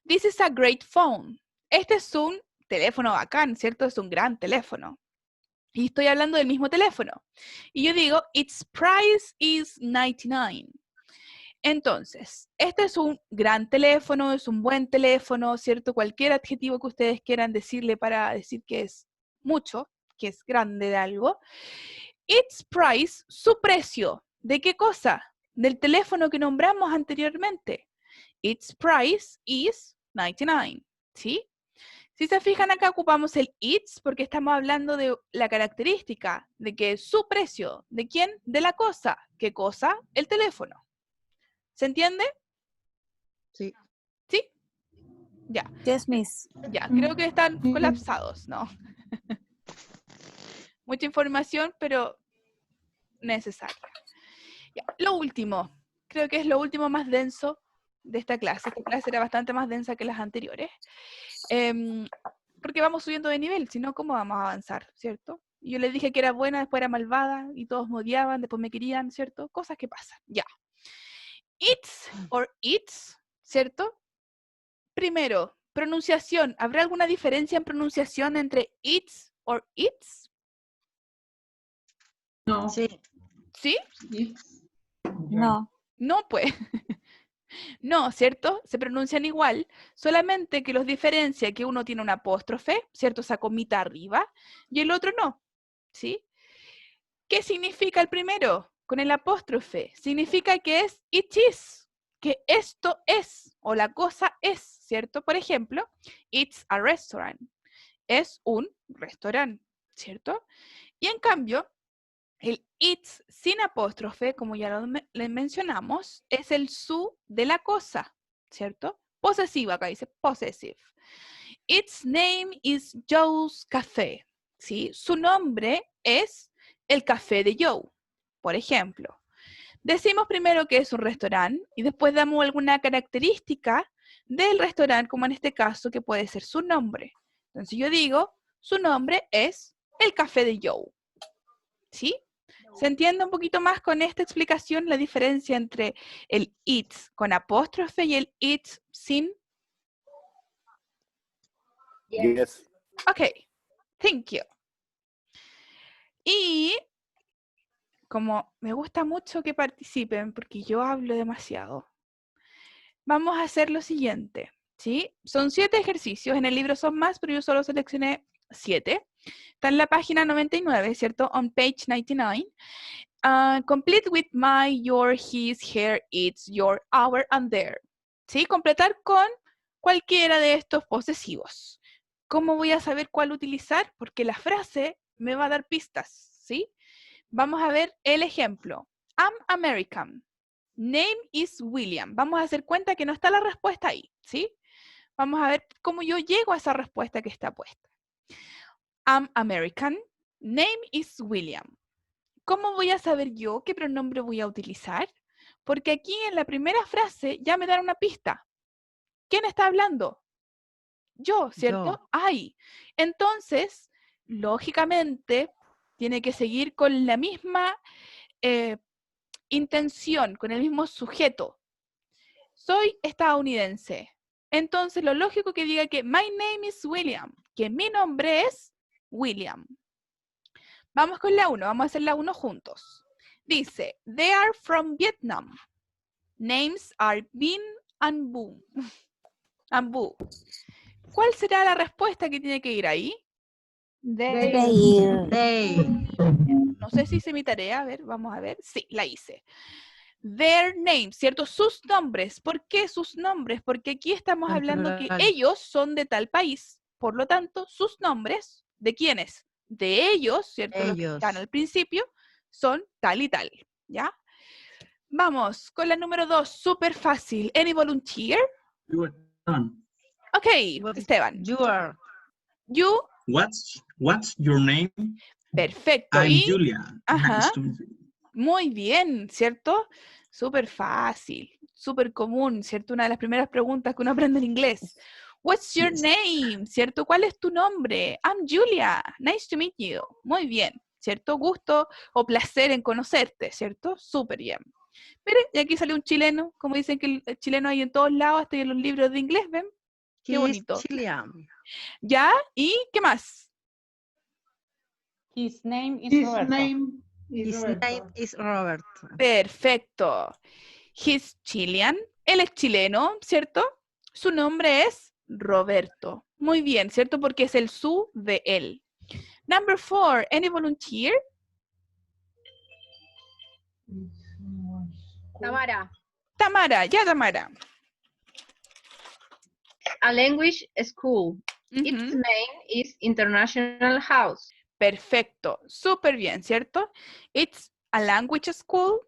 This is a great phone. Este es un teléfono bacán, ¿cierto? Es un gran teléfono. Y estoy hablando del mismo teléfono. Y yo digo, its price is $99. Entonces, este es un gran teléfono, es un buen teléfono, ¿cierto? Cualquier adjetivo que ustedes quieran decirle para decir que es mucho, que es grande de algo. Its price, su precio. ¿De qué cosa? Del teléfono que nombramos anteriormente. Its price is $99. ¿Sí? Si se fijan acá ocupamos el its porque estamos hablando de la característica de que su precio. ¿De quién? De la cosa. ¿Qué cosa? El teléfono. ¿Se entiende? Sí. ¿Sí? Ya. Yes, miss. Ya, creo que están colapsados, ¿no? Mucha información, pero necesaria. Ya, lo último. Creo que es lo último más denso de esta clase. Esta clase era bastante más densa que las anteriores. Porque vamos subiendo de nivel, si no, ¿cómo vamos a avanzar? ¿Cierto? Yo les dije que era buena, después era malvada, y todos me odiaban, después me querían, ¿cierto? Cosas que pasan. Ya. It's or its, ¿cierto? Primero, pronunciación. ¿Habrá alguna diferencia en pronunciación entre it's or its? No. Sí. ¿Sí? No. No, pues. No, ¿cierto? Se pronuncian igual, solamente que los diferencia que uno tiene un apóstrofe, ¿cierto? Esa comita arriba, y el otro no, ¿sí? ¿Qué significa el primero? Con el apóstrofe. Significa que es it is, que esto es, o la cosa es, ¿cierto? Por ejemplo, it's a restaurant. Es un restaurante, ¿cierto? Y en cambio, el it's sin apóstrofe, como ya lo mencionamos, es el su de la cosa, ¿cierto? Posesiva, acá dice possessive. Its name is Joe's Café, ¿sí? Su nombre es el café de Joe, por ejemplo. Decimos primero que es un restaurante y después damos alguna característica del restaurante, como en este caso, que puede ser su nombre. Entonces yo digo, su nombre es el Café de Joe. ¿Sí? ¿Se entiende un poquito más con esta explicación la diferencia entre el it's con apóstrofe y el it's sin? Yes. Ok, thank you. Y como me gusta mucho que participen, porque yo hablo demasiado, vamos a hacer lo siguiente, ¿sí? Son 7 ejercicios, en el libro son más, pero yo solo seleccioné 7. Está en la página 99, ¿cierto? On page 99. Complete with my, your, his, her, its, your, our, and their. ¿Sí? Completar con cualquiera de estos posesivos. ¿Cómo voy a saber cuál utilizar? Porque la frase me va a dar pistas, ¿sí? Vamos a ver el ejemplo. I'm American. Name is William. Vamos a hacer cuenta que no está la respuesta ahí, ¿sí? Vamos a ver cómo yo llego a esa respuesta que está puesta. I'm American. Name is William. ¿Cómo voy a saber yo qué pronombre voy a utilizar? Porque aquí en la primera frase ya me dan una pista. ¿Quién está hablando? Yo, ¿cierto? I. Entonces, lógicamente, tiene que seguir con la misma intención, con el mismo sujeto. Soy estadounidense. Entonces, lo lógico que diga que my name is William, que mi nombre es William. Vamos con la 1, vamos a hacer la 1 juntos. Dice, they are from Vietnam. Names are Bin and Boo. And Boo. ¿Cuál será la respuesta que tiene que ir ahí? They. No sé si hice mi tarea, a ver, vamos a ver. Sí, la hice. Their names, ¿cierto? Sus nombres. ¿Por qué sus nombres? Porque aquí estamos hablando que ellos son de tal país. Por lo tanto, sus nombres, ¿de quiénes? De ellos, ¿cierto? Los que están al principio, son tal y tal, ¿ya? Vamos con la número 2, súper fácil. Any volunteer? You are done. Ok, Esteban. You are. You. What's your name? Perfecto. I'm y Julia. Ajá. Nice to meet you. Muy bien, ¿cierto? Súper fácil, súper común, ¿cierto? Una de las primeras preguntas que uno aprende en inglés. What's your name? ¿Cierto? ¿Cuál es tu nombre? I'm Julia. Nice to meet you. Muy bien, ¿cierto? Gusto o placer en conocerte, ¿cierto? Súper bien. Pero y aquí sale un chileno, como dicen que el chileno hay en todos lados, hasta en los libros de inglés, ¿ven? Qué bonito. Chilean. ¿Ya? ¿Y qué más? His name is His Roberto. name His name is Robert. Perfecto. He's Chilean. Él es chileno, ¿cierto? Su nombre es Roberto. Muy bien, ¿cierto? Porque es el su de él. Number 4, any volunteer? Tamara. Tamara, ya Tamara. A language school. Its name is International House. Perfecto, súper bien, ¿cierto? It's a language school.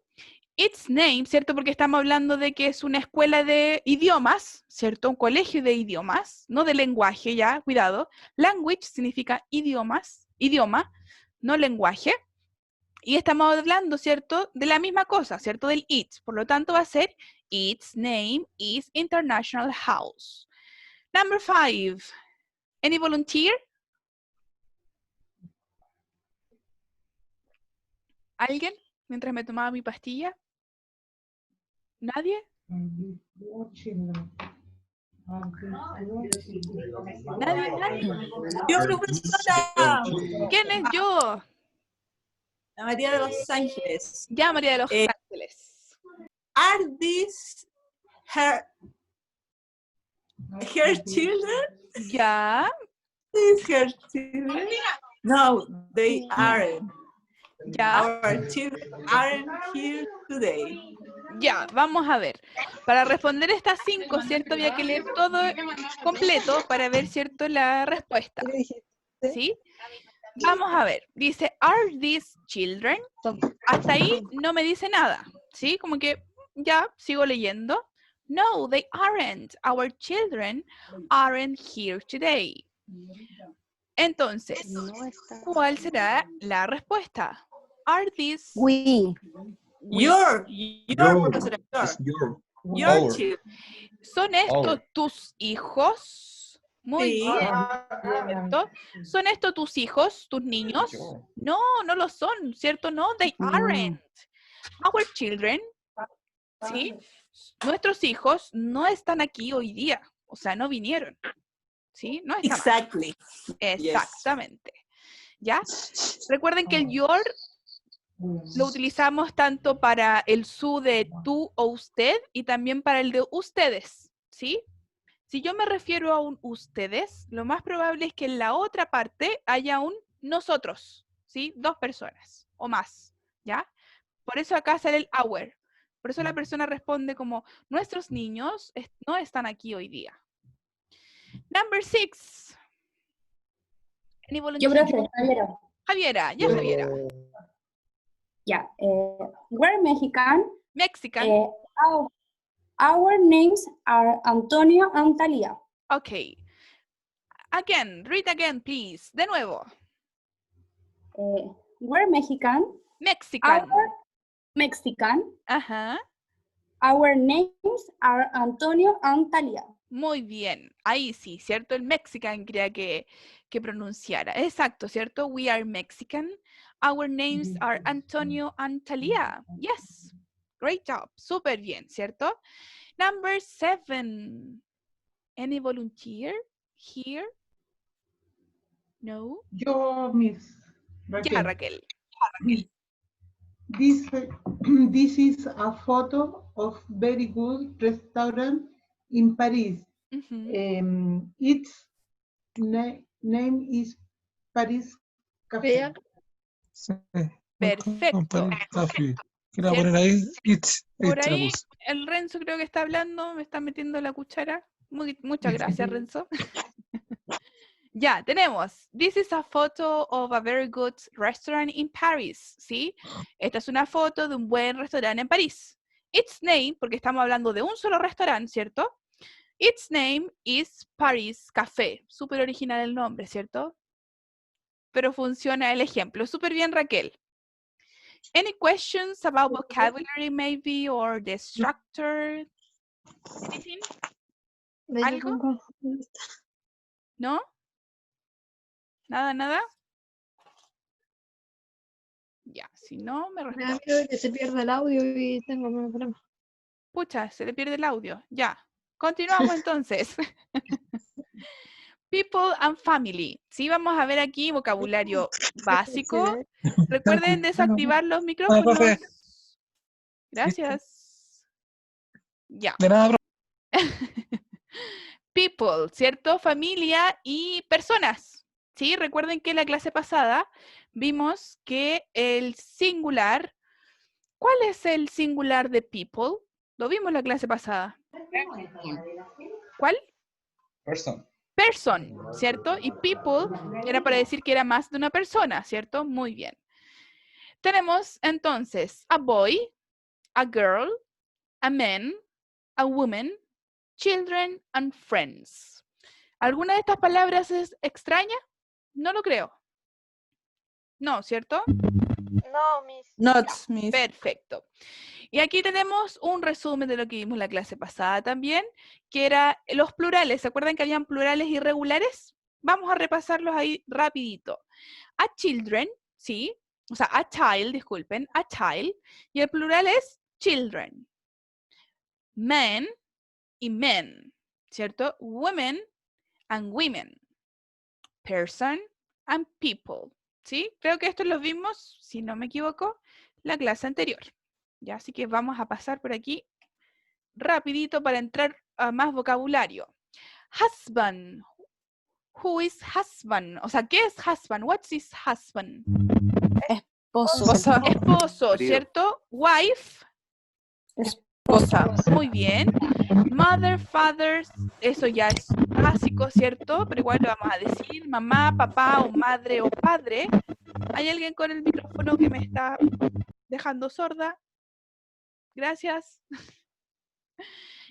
Its name, ¿cierto? Porque estamos hablando de que es una escuela de idiomas, ¿cierto? Un colegio de idiomas, no de lenguaje, ya, cuidado. Language significa idiomas, idioma, no lenguaje. Y estamos hablando, ¿cierto? De la misma cosa, ¿cierto? Del its. Por lo tanto, va a ser its name is International House. Number 5. Any volunteer? ¿Alguien? Mientras me tomaba mi pastilla. ¿Nadie? ¿Nadie? Yo, profesora. ¿Quién es yo? La María de Los Ángeles. Ya, María de Los Ángeles. Are these her children? Ya. Is her children? No, they aren't. Ya. Our children aren't here today. Ya, vamos a ver. Para responder estas 5, ¿cierto? Había que leer todo completo para ver, ¿cierto? La respuesta. ¿Sí? Vamos a ver. Dice, are these children? Hasta ahí no me dice nada. ¿Sí? Como que ya sigo leyendo. No, they aren't. Our children aren't here today. Entonces, ¿cuál será la respuesta? Are these? We. Your, Your. profesora, It's your. your Our. children. ¿Son estos Our. tus hijos? Muy Sí. bien, ¿cierto? ¿Son estos tus hijos, tus niños? Your. No, no lo son, ¿cierto? No, they aren't. Our children, ¿sí? Nuestros hijos no están aquí hoy día, o sea, no vinieron, ¿sí? No están aquí. Exactly. Exactamente. ¿Ya? Recuerden que el your lo utilizamos tanto para el su de tú o usted y también para el de ustedes, ¿sí? Si yo me refiero a un ustedes, lo más probable es que en la otra parte haya un nosotros, ¿sí? 2 personas o más, ¿ya? Por eso acá sale el our. Por eso la persona responde como, nuestros niños no están aquí hoy día. Number 6. Yo, profe, Javiera. Javiera, ya Javiera. Yeah, we're Mexican. Mexican. Our names are Antonio and Talia. Okay. Again, read again, please. De nuevo. We're Mexican. Mexican. Mexican. Ajá. Our names are Antonio and Talia. Muy bien. Ahí sí, ¿cierto? El Mexican quería que pronunciara. Exacto, ¿cierto? We are Mexican. Our names are Antonio and Talia. Yes. Great job. Súper bien, ¿cierto? Number 7. Any volunteer here? No? Yo, Miss Raquel. Ya, Raquel. This is a photo of very good restaurant in Paris. Its name is Paris Café. Perfecto. Quiero poner ahí, Por ahí, el Renzo creo que está hablando, me está metiendo la cuchara. Muchas gracias, Renzo. Ya, tenemos. This is a photo of a very good restaurant in Paris, ¿sí? Esta es una foto de un buen restaurante en París. Its name, porque estamos hablando de un solo restaurante, ¿cierto? Its name is Paris Café. Súper original el nombre, ¿cierto? Pero funciona el ejemplo. Súper bien, Raquel. Any questions about vocabulary maybe or the structure? Anything? ¿Algo? ¿No? ¿Nada, nada? Ya, si no, me respondo. Me da miedo que se pierda el audio y tengo un problema. Pucha, se le pierde el audio. Ya. Continuamos entonces. People and family. Sí, vamos a ver aquí vocabulario básico. Recuerden desactivar los micrófonos. Gracias. Ya. De nada, People, ¿cierto? Familia y personas. Sí, recuerden que en la clase pasada vimos que el singular, ¿cuál es el singular de people? Lo vimos en la clase pasada. ¿Cuál? Person. Person, ¿cierto? Y people era para decir que era más de una persona, ¿cierto? Muy bien. Tenemos entonces a boy, a girl, a man, a woman, children and friends. ¿Alguna de estas palabras es extraña? No lo creo. No, ¿cierto? No, Miss. Not, Miss. Perfecto. Y aquí tenemos un resumen de lo que vimos en la clase pasada también, que era los plurales. ¿Se acuerdan que habían plurales irregulares? Vamos a repasarlos ahí rapidito. A children, ¿sí? O sea, a child, disculpen, a child. Y el plural es children. Men y men, ¿cierto? Women and women. Person and people, ¿sí? Creo que esto lo vimos, si no me equivoco, la clase anterior. Ya, así que vamos a pasar por aquí rapidito para entrar a más vocabulario. Husband. Who is husband? O sea, ¿qué es husband? What is husband? Esposo. Esposo, ¿cierto? Wife. Esposa. Muy bien. Mother, father, eso ya es básico, ¿cierto? Pero igual lo vamos a decir. Mamá, papá, o madre, o padre. ¿Hay alguien con el micrófono que me está dejando sorda? Gracias.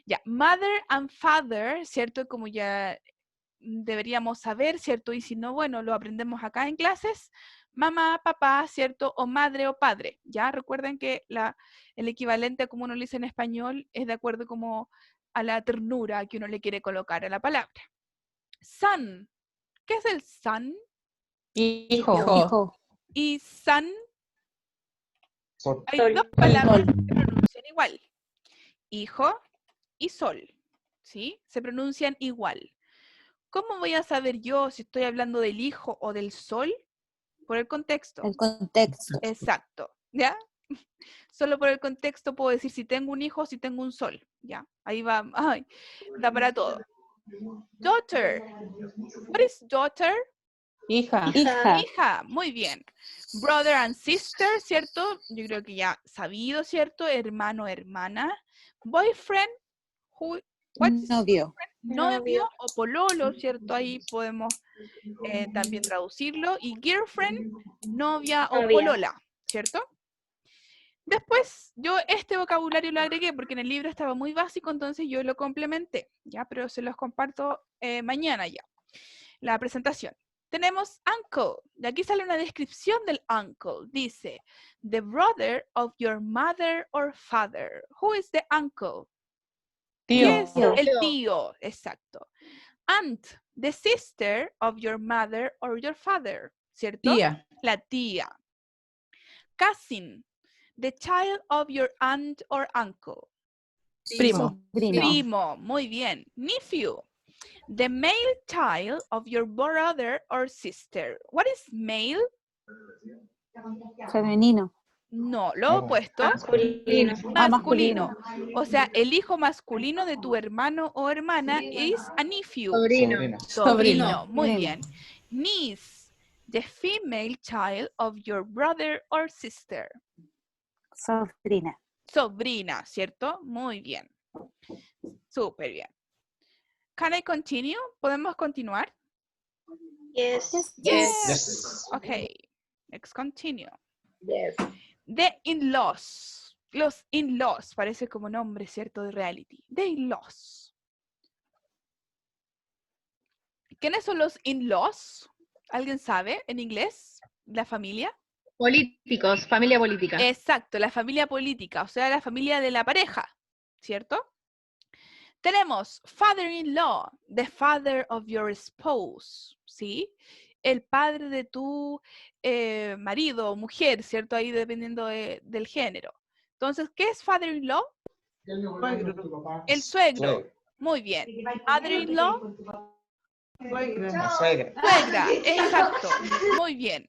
Ya, mother and father, ¿cierto? Como ya deberíamos saber, ¿cierto? Y si no, bueno, lo aprendemos acá en clases. mamá, papá, ¿cierto? O madre o padre, ¿ya? Recuerden que el equivalente a como uno lo dice en español es de acuerdo como a la ternura que uno le quiere colocar a la palabra. Son. ¿Qué es el son? Hijo. Y son, Sol. hay dos palabras que se pronuncian igual. Hijo y sol, ¿sí? Se pronuncian igual. ¿Cómo voy a saber yo si estoy hablando del hijo o del sol? Por el contexto. El contexto. Exacto, ¿ya? Solo por el contexto puedo decir si tengo un hijo o si tengo un sol, ¿ya? Ahí va, ay, da para todo. Daughter. What is daughter? Hija. Hija, muy bien. Brother and sister, ¿cierto? Yo creo que ya sabido, ¿cierto? Hermano, hermana. Boyfriend. Novio. Novio o pololo, ¿cierto? Ahí podemos también traducirlo. Y girlfriend, novia o polola, ¿cierto? Después, yo este vocabulario lo agregué porque en el libro estaba muy básico, entonces yo lo complementé, ¿ya? Pero se los comparto mañana ya. La presentación. Tenemos uncle. De aquí sale una descripción del uncle. Dice, the brother of your mother or father. Who is the uncle? Tío. El tío, exacto. Aunt, the sister of your mother or your father, ¿cierto? Tía. La tía. Cousin, the child of your aunt or uncle. Primo. Primo, muy bien. Nephew, the male child of your brother or sister. What is male? Femenino. No, lo opuesto. Masculino. Masculino. O sea, el hijo masculino de tu hermano o hermana es a nephew. Sobrino. Muy bien. Niece, the female child of your brother or sister. Sobrina. Sobrina, ¿cierto? Muy bien. Súper bien. Can I continue? ¿Podemos continuar? Yes. Yes. Okay. Let's continue. Yes. The in-laws. Los in-laws. Parece como nombre, ¿cierto? De reality. The in-laws. ¿Quiénes son los in-laws? ¿Alguien sabe en inglés? ¿La familia? Políticos, familia política. Exacto, la familia política, o sea, la familia de la pareja, ¿cierto? Tenemos father-in-law, the father of your spouse, ¿sí? El padre de tu marido o mujer, ¿cierto? Ahí dependiendo del género. Entonces, ¿qué es father-in-law? El suegro. Muy bien. Mother-in-law. Suegra, exacto. Muy bien.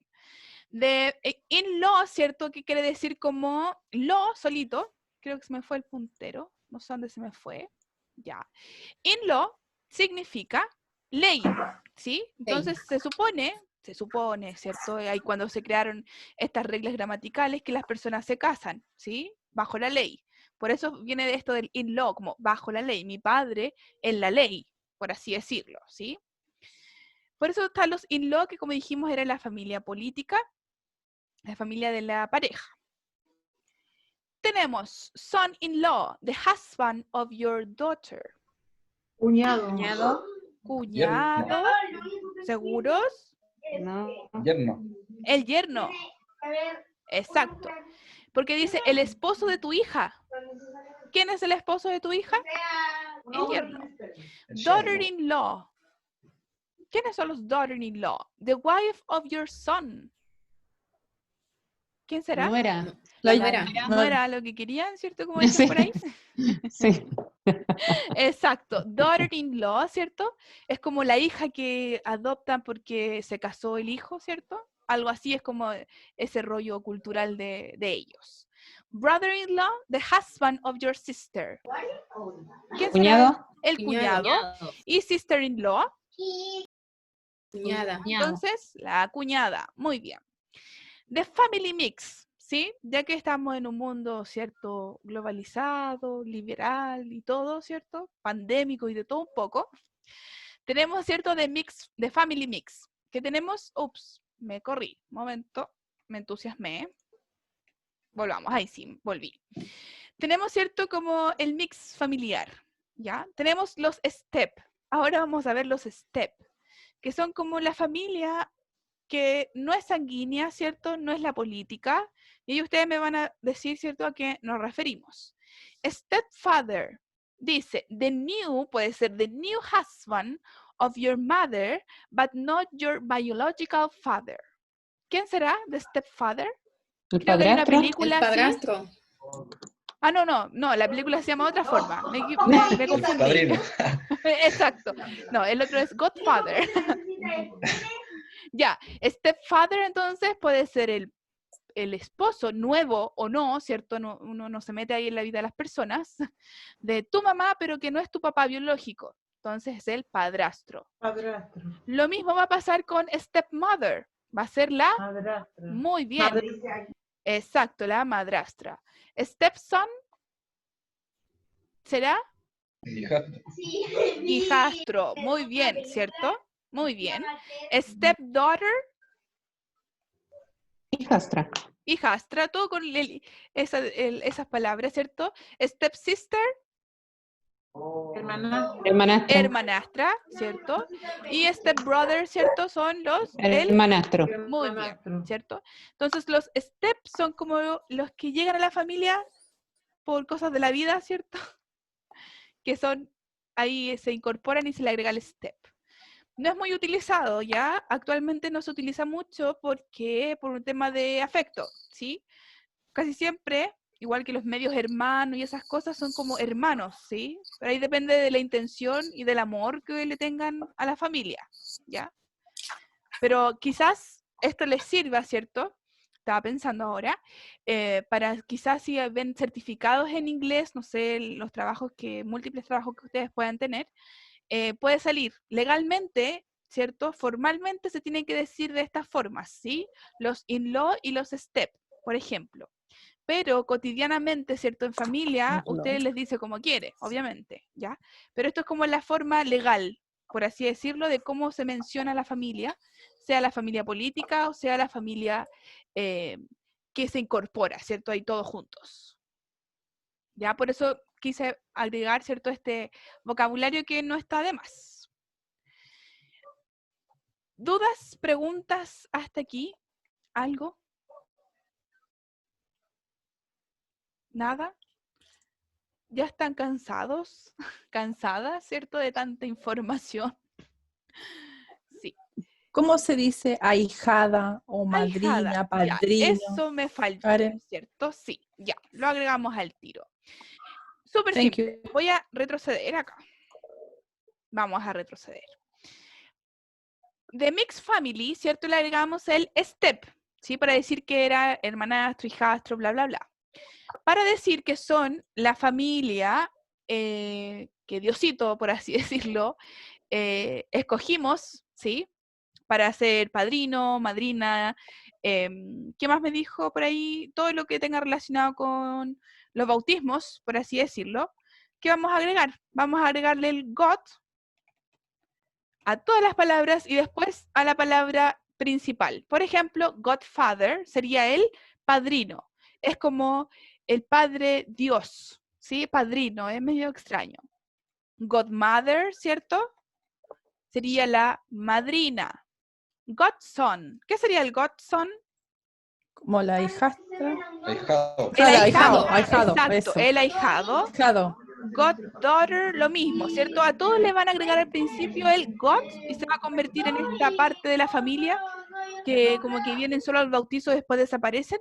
De in-law, ¿cierto? Que quiere decir como law solito. Creo que se me fue el puntero. No sé dónde se me fue. Ya. In-law significa ley, ¿sí? Entonces se supone, ¿cierto? Ahí cuando se crearon estas reglas gramaticales que las personas se casan, ¿sí? Bajo la ley. Por eso viene de esto del in-law, como bajo la ley. Mi padre en la ley, por así decirlo, ¿sí? Por eso están los in-law, que como dijimos era la familia política, la familia de la pareja. Tenemos son-in-law, the husband of your daughter. Cuñado. Cuñado. ¿Seguros? No. Yerno. El yerno. Exacto. Porque dice el esposo de tu hija. ¿Quién es el esposo de tu hija? El yerno. Daughter-in-law. ¿Quiénes son los daughter-in-law? The wife of your son. ¿Quién será? Nuera. No era lo que querían, ¿cierto? Como dicen por ahí. Sí. Exacto. Daughter-in-law, ¿cierto? Es como la hija que adoptan porque se casó el hijo, ¿cierto? Algo así es como ese rollo cultural de ellos. Brother-in-law, the husband of your sister. ¿Quién será? El cuñado. ¿Y sister-in-law? Cuñada. Entonces, la cuñada. Muy bien. The family mix, ¿sí? Ya que estamos en un mundo, ¿cierto? Globalizado, liberal y todo, ¿cierto? Pandémico y de todo un poco. Tenemos, ¿cierto? De family mix. Que tenemos, ups, me corrí. Momento, me entusiasmé. Volvamos, ahí sí, volví. Tenemos, ¿cierto? Como el mix familiar, ¿ya? Tenemos los step. Ahora vamos a ver los step, que son como la familia que no es sanguínea, ¿cierto? No es la política. Y ustedes me van a decir, ¿cierto?, a qué nos referimos. Stepfather dice, puede ser the new husband of your mother, but not your biological father. ¿Quién será the stepfather? ¿El Creo que hay una padrastro? película El así. padrastro. Ah, no, la película se llama de otra forma. Me confundí. Padrino. Exacto. No, el otro es Godfather. Ya, stepfather entonces puede ser el esposo nuevo o no, ¿cierto? Uno no se mete ahí en la vida de las personas, de tu mamá, pero que no es tu papá biológico. Entonces es el padrastro. Padrastro. Lo mismo va a pasar con stepmother. Va a ser la... Madrastra. Muy bien. Exacto, la madrastra. Stepson será hijastro. Muy bien, ¿cierto? Muy bien. Stepdaughter, Hijastra. hijastra, todo con esas palabras, ¿cierto? Stepsister, Hermanastra. hermanastra, ¿cierto? Y stepbrother, ¿cierto? Son los... Hermanastro. Muy bien, ¿cierto? Entonces los steps son como los que llegan a la familia por cosas de la vida, ¿cierto? Que son, ahí se incorporan y se le agrega el step. No es muy utilizado, ¿ya? Actualmente no se utiliza mucho porque por un tema de afecto, ¿sí? Casi siempre, igual que los medios hermanos y esas cosas, son como hermanos, ¿sí? Pero ahí depende de la intención y del amor que le tengan a la familia, ¿ya? Pero quizás esto les sirva, ¿cierto? Estaba pensando ahora, para quizás si ven certificados en inglés, no sé, los trabajos múltiples trabajos que ustedes puedan tener, puede salir legalmente, ¿cierto? Formalmente se tiene que decir de estas formas, ¿sí? Los in-law y los step, por ejemplo. Pero cotidianamente, ¿cierto? En familia, usted les dice como quiere, obviamente, ¿ya? Pero esto es como la forma legal, por así decirlo, de cómo se menciona la familia, sea la familia política o sea la familia que se incorpora, ¿cierto? Ahí todos juntos. ¿Ya? Por eso quise agregar, ¿cierto?, este vocabulario que no está de más. ¿Dudas, preguntas hasta aquí? ¿Algo? ¿Nada? ¿Ya están cansados? ¿Cansadas, cierto, de tanta información? Sí. ¿Cómo se dice ahijada o madrina, Ahijada, padrino? ya, eso me faltó, Karen. ¿cierto? Sí, ya, lo agregamos al tiro. Súper Thank simple. Voy a retroceder acá. Vamos a retroceder. De Mixed Family, ¿cierto? Le agregamos el step, ¿sí? Para decir que era hermanastro, hijastro, bla, bla, bla. Para decir que son la familia que Diosito, por así decirlo, escogimos, ¿sí? Para ser padrino, madrina, ¿qué más me dijo por ahí? Todo lo que tenga relacionado con los bautismos, por así decirlo. ¿Qué vamos a agregar? Vamos a agregarle el God a todas las palabras y después a la palabra principal. Por ejemplo, Godfather sería el padrino. Es como el padre Dios, ¿sí? Padrino, es medio extraño. Godmother, ¿cierto? Sería la madrina. Godson. ¿Qué sería el godson? Como la hijastra. Ahijado. El ahijado. Ahijado, Exacto, eso. el ahijado. Ahijado. Goddaughter, lo mismo, ¿cierto? A todos le van a agregar al principio el God y se va a convertir en esta parte de la familia que como que vienen solo al bautizo y después desaparecen.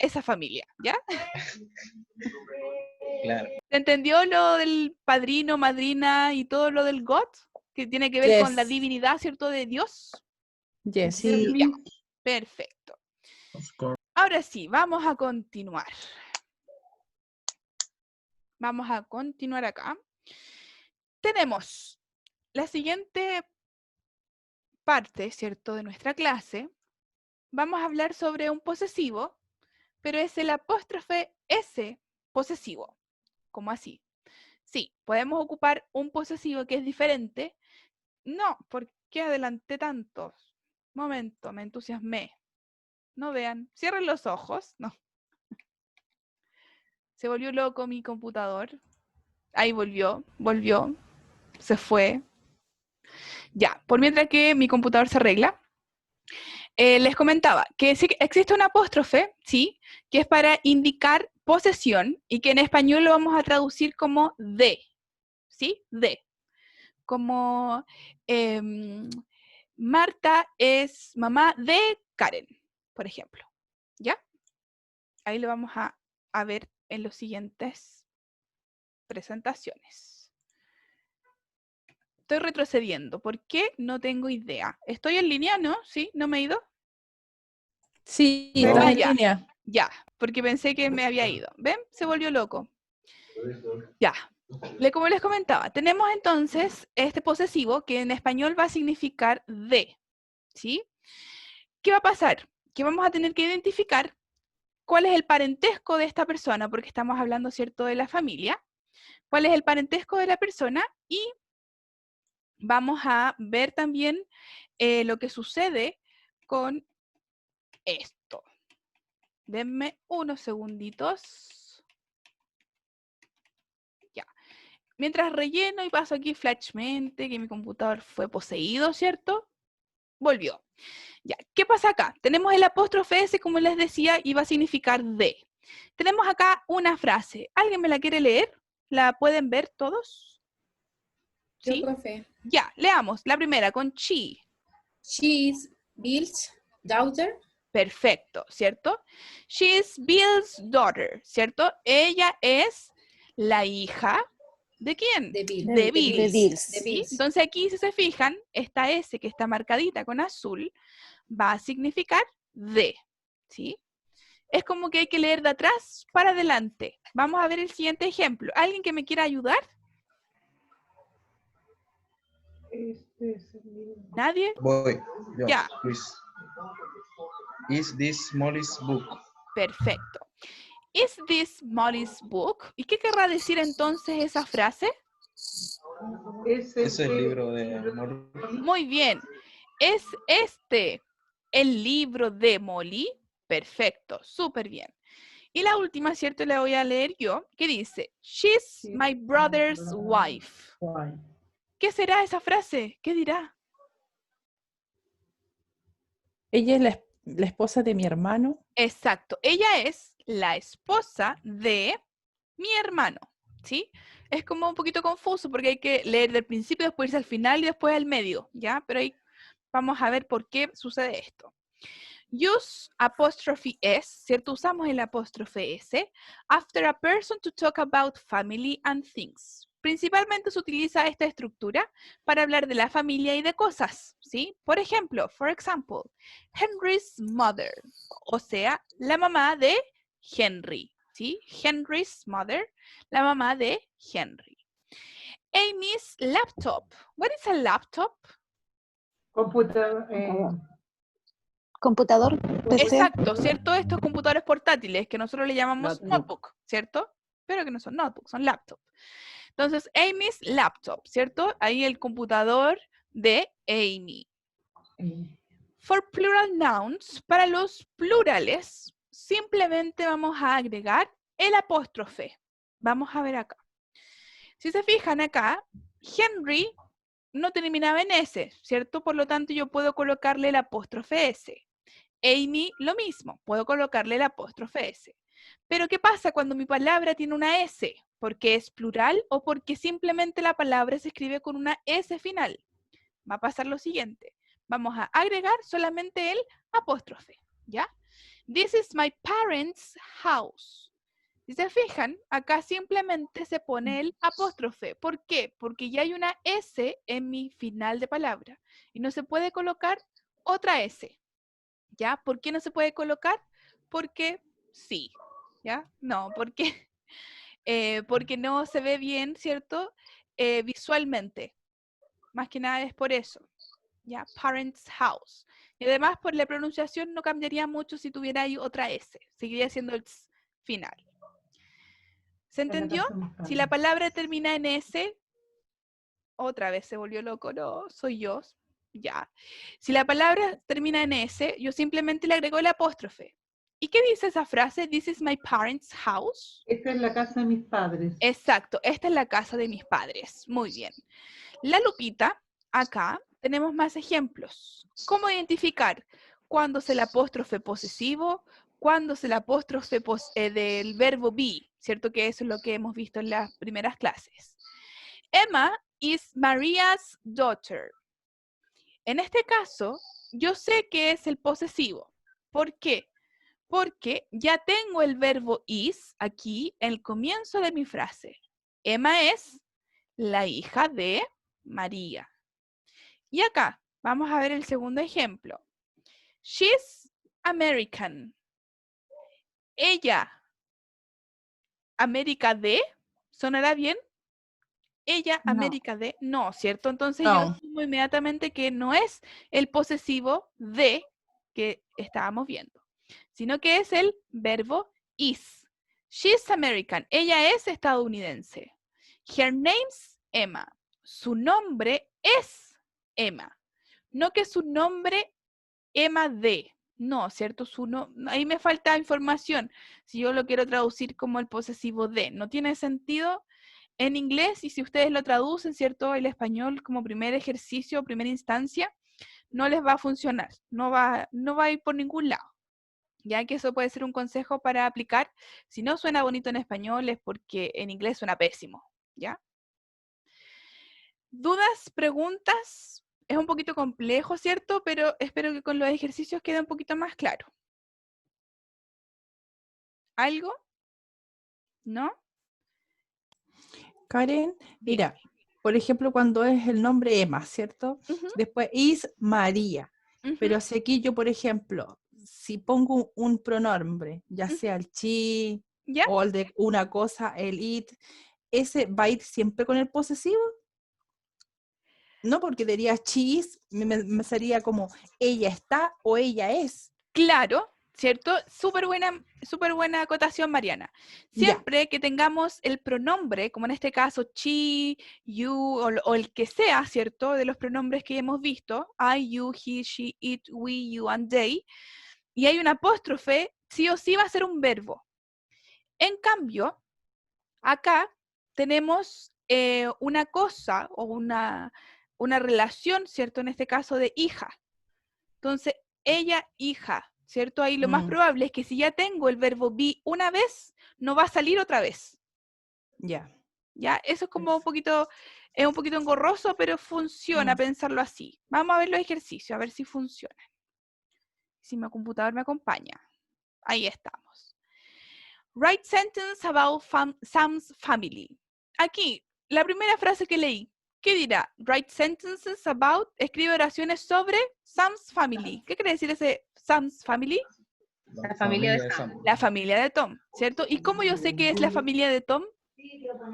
Esa familia, ¿ya? Claro. ¿Se entendió lo del padrino, madrina y todo lo del God? Que tiene que ver con la divinidad, ¿cierto? De Dios. Yes. Sí. Ya. Perfecto. Ahora sí, vamos a continuar. Vamos a continuar acá. Tenemos la siguiente parte, ¿cierto?, de nuestra clase. Vamos a hablar sobre un posesivo, pero es el apóstrofe S posesivo. ¿Cómo así? Sí, podemos ocupar un posesivo que es diferente. No, ¿por qué adelanté tanto? Momento, me entusiasmé. No vean, cierren los ojos. No. Se volvió loco mi computador. Ahí volvió, se fue. Ya, por mientras que mi computador se arregla. les comentaba que sí existe un apóstrofe, ¿sí? Que es para indicar posesión y que en español lo vamos a traducir como de, ¿sí? De. Como Marta es mamá de Karen, por ejemplo. ¿Ya? Ahí lo vamos a ver en los siguientes presentaciones. Estoy retrocediendo. ¿Por qué? No tengo idea. ¿Estoy en línea, no? ¿Sí? ¿No me he ido? Sí, No. estás en Ya. línea. Ya, porque pensé que me había ido. ¿Ven? Se volvió loco. Ya. Como les comentaba, tenemos entonces este posesivo que en español va a significar de. ¿Sí? ¿Qué va a pasar? Que vamos a tener que identificar cuál es el parentesco de esta persona, porque estamos hablando, ¿cierto?, de la familia. ¿Cuál es el parentesco de la persona? Y vamos a ver también lo que sucede con esto. Denme unos segunditos. Ya. Mientras relleno y paso aquí flashmente, que mi computador fue poseído, ¿cierto? Volvió. Ya. ¿Qué pasa acá? Tenemos el apóstrofe S, como les decía, y va a significar de. Tenemos acá una frase. ¿Alguien me la quiere leer? ¿La pueden ver todos? Yo, ¿Sí? profe. Ya, leamos. La primera, con she. She is Bill's daughter. Perfecto, ¿cierto? She is Bill's daughter, ¿cierto? Ella es la hija ¿de quién? De Bill. De Bill. De Bills. ¿Sí? Entonces aquí, si se fijan, esta S que está marcadita con azul va a significar de, ¿sí? Es como que hay que leer de atrás para adelante. Vamos a ver el siguiente ejemplo. ¿Alguien que me quiera ayudar? ¿Nadie? Voy. Yo, Ya. Luis. Is this Molly's book? Perfecto. Is this Molly's book? ¿Y qué querrá decir entonces esa frase? Ese es el libro de Molly. Muy bien. ¿Es este el libro de Molly? Perfecto, súper bien. Y la última, ¿cierto? La voy a leer yo, que dice, she's my brother's wife. ¿Qué será esa frase? ¿Qué dirá? Ella es la esposa de mi hermano. Exacto, ella es la esposa de mi hermano, ¿sí? Es como un poquito confuso porque hay que leer del principio, después irse al final y después al medio, ¿ya? Pero ahí vamos a ver por qué sucede esto. Use apostrophe S, ¿cierto? Usamos el apóstrofe S after a person to talk about family and things. Principalmente se utiliza esta estructura para hablar de la familia y de cosas, ¿sí? Por ejemplo, for example, Henry's mother, o sea, la mamá de Henry, ¿sí? Henry's mother, la mamá de Henry. Amy's laptop. What is a laptop? Computador, PC. Exacto, ¿cierto? Estos computadores portátiles que nosotros le llamamos notebook, ¿cierto? Pero que no son notebooks, son laptops. Entonces, Amy's laptop, ¿cierto? Ahí el computador de Amy. For plural nouns, para los plurales, simplemente vamos a agregar el apóstrofe. Vamos a ver acá. Si se fijan acá, Henry no terminaba en S, ¿cierto? Por lo tanto, yo puedo colocarle el apóstrofe S. Amy, lo mismo, puedo colocarle el apóstrofe S. Pero, ¿qué pasa cuando mi palabra tiene una S? ¿Porque es plural o porque simplemente la palabra se escribe con una S final? Va a pasar lo siguiente. Vamos a agregar solamente el apóstrofe, ¿ya? This is my parents' house. Si se fijan, acá simplemente se pone el apóstrofe. ¿Por qué? Porque ya hay una S en mi final de palabra y no se puede colocar otra S. ¿Ya? ¿Por qué no se puede colocar? Porque sí, ¿ya? No, porque no se ve bien, ¿cierto? Visualmente. Más que nada es por eso. ¿Ya? Parents' house. Y además, por la pronunciación no cambiaría mucho si tuviera ahí otra S. Seguiría siendo el final. ¿Se entendió? Si la palabra termina en S, otra vez se volvió loco, no, soy yo. Ya. Si la palabra termina en S, yo simplemente le agrego el apóstrofe. ¿Y qué dice esa frase? This is my parents' house. Esta es la casa de mis padres. Exacto, esta es la casa de mis padres. Muy bien. La lupita, acá tenemos más ejemplos. ¿Cómo identificar cuándo es el apóstrofe posesivo, cuándo es el apóstrofe del verbo be, ¿cierto? Que eso es lo que hemos visto en las primeras clases. Emma is Maria's daughter. En este caso, yo sé que es el posesivo. ¿Por qué? Porque ya tengo el verbo is aquí en el comienzo de mi frase. Emma es la hija de María. Y acá, vamos a ver el segundo ejemplo. She's American. Ella, América de, ¿sonará bien? Ella, No. América de, no, ¿cierto? Entonces No. yo asumo inmediatamente que no es el posesivo de que estábamos viendo, sino que es el verbo is. She's American. Ella es estadounidense. Her name's Emma. Su nombre es Emma. No que su nombre Emma de. No, ¿cierto? Ahí me falta información. Si yo lo quiero traducir como el posesivo de. No tiene sentido en inglés, y si ustedes lo traducen, ¿cierto? El español como primer ejercicio, primera instancia, no les va a funcionar. No va a ir por ningún lado. Ya que eso puede ser un consejo para aplicar. Si no suena bonito en español es porque en inglés suena pésimo. ¿Ya? ¿Dudas? ¿Preguntas? Es un poquito complejo, ¿cierto? Pero espero que con los ejercicios quede un poquito más claro. ¿Algo? ¿No? Karen, mira, por ejemplo, cuando es el nombre Emma, ¿cierto? Después is María. Pero si aquí yo, por ejemplo, si pongo un pronombre, ya sea el she, o el de una cosa, el it, ¿ese va a ir siempre con el posesivo? No, porque diría she's, me sería como ella está o ella es. Claro, ¿cierto? Súper buena acotación, Mariana. Siempre que tengamos el pronombre, como en este caso she, you o el que sea, ¿cierto? De los pronombres que hemos visto, I, you, he, she, it, we, you and they, y hay un apóstrofe, sí o sí va a ser un verbo. En cambio, acá tenemos una cosa o una relación, ¿cierto? En este caso de hija. Entonces, ella, hija, ¿cierto? Ahí lo más probable es que si ya tengo el verbo be una vez, no va a salir otra vez. Ya. Ya, eso es como un poquito engorroso, pero funciona pensarlo así. Vamos a ver los ejercicios, a ver si funcionan. Si mi computador me acompaña. Ahí estamos. Write sentence about Sam's family. Aquí, la primera frase que leí, ¿qué dirá? Write sentences about, escribe oraciones sobre Sam's family. ¿Qué quiere decir ese Sam's family? La familia de Sam. La familia de Tom, ¿cierto? ¿Y cómo yo sé que es la familia de Tom?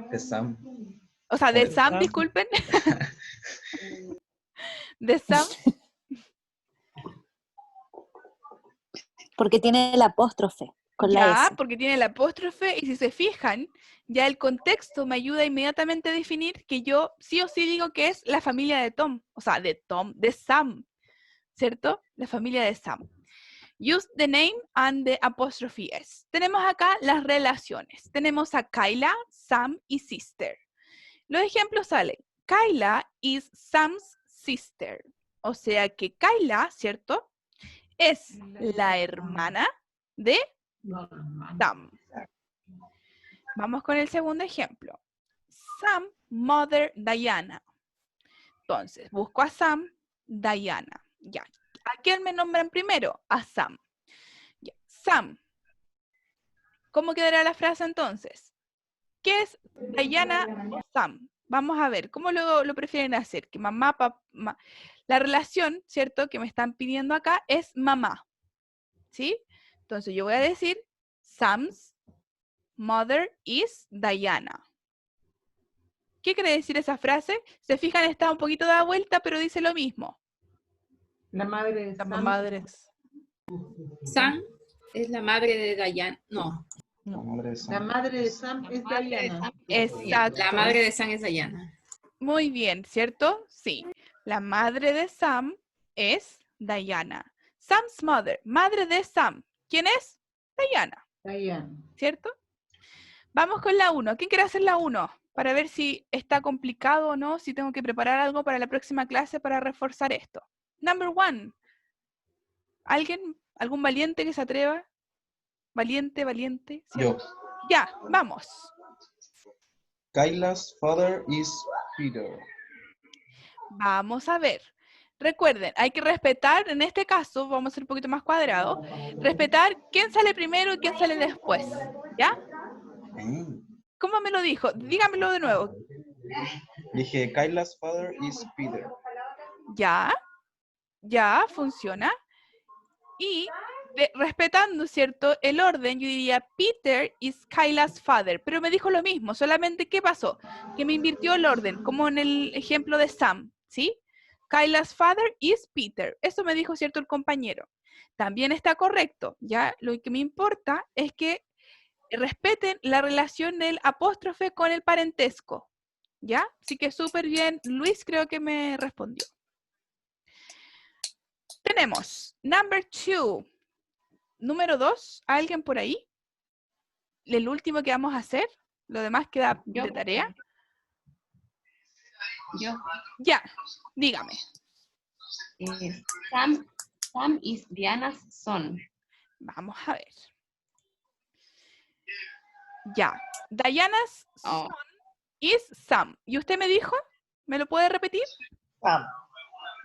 De Sam. O sea, de Sam, disculpen. De Sam. Porque tiene el apóstrofe con la S. Porque tiene el apóstrofe, y si se fijan, ya el contexto me ayuda inmediatamente a definir que yo sí o sí digo que es la familia de Tom. O sea, de Sam, ¿cierto? La familia de Sam. Use the name and the apostrophe S. Tenemos acá las relaciones. Tenemos a Kyla, Sam y sister. Los ejemplos salen. Kyla is Sam's sister. O sea que Kyla, ¿cierto? Es la hermana de Sam. Vamos con el segundo ejemplo. Sam, mother, Diana. Entonces, busco a Sam, Diana. Ya. ¿A quién me nombran primero? A Sam. Ya. Sam. ¿Cómo quedará la frase entonces? ¿Qué es Diana o Sam? Vamos a ver, ¿cómo lo prefieren hacer? Que mamá, papá, la relación, ¿cierto? Que me están pidiendo acá es mamá. ¿Sí? Entonces yo voy a decir, Sam's mother is Diana. ¿Qué quiere decir esa frase? Se fijan, está un poquito dada vuelta, pero dice lo mismo. La madre de Sam. Sam es la madre de Diana. No. La madre de Sam es Diana. Exacto. La madre de Sam es Diana. Muy bien, ¿cierto? Sí. La madre de Sam es Diana. Sam's mother, madre de Sam. ¿Quién es? Diana. Diana. ¿Cierto? Vamos con la 1. ¿Quién quiere hacer la 1? Para ver si está complicado o no, si tengo que preparar algo para la próxima clase para reforzar esto. Number 1. ¿Alguien? ¿Algún valiente que se atreva? Valiente, Yo. ¿cierto? Ya, vamos. Kayla's father is Peter. Vamos a ver. Recuerden, hay que respetar, en este caso, vamos a ser un poquito más cuadrado, respetar quién sale primero y quién sale después, ¿ya? ¿Cómo me lo dijo? Dígamelo de nuevo. Dije, Kayla's father is Peter. Ya, funciona. Y respetando, ¿cierto? El orden, yo diría, Peter is Kayla's father, pero me dijo lo mismo, solamente ¿qué pasó? Que me invirtió el orden, como en el ejemplo de Sam, ¿sí? Kayla's father is Peter. Eso me dijo, ¿cierto? El compañero. También está correcto, ¿ya? Lo que me importa es que respeten la relación del apóstrofe con el parentesco, ¿ya? Así que súper bien. Luis creo que me respondió. Tenemos number 2. Número 2, ¿alguien por ahí? El último que vamos a hacer. Lo demás queda de tarea. Yo. Ya, dígame. Sam is Diana's son. Vamos a ver. Ya. Diana's son is Sam. ¿Y usted me dijo? ¿Me lo puede repetir?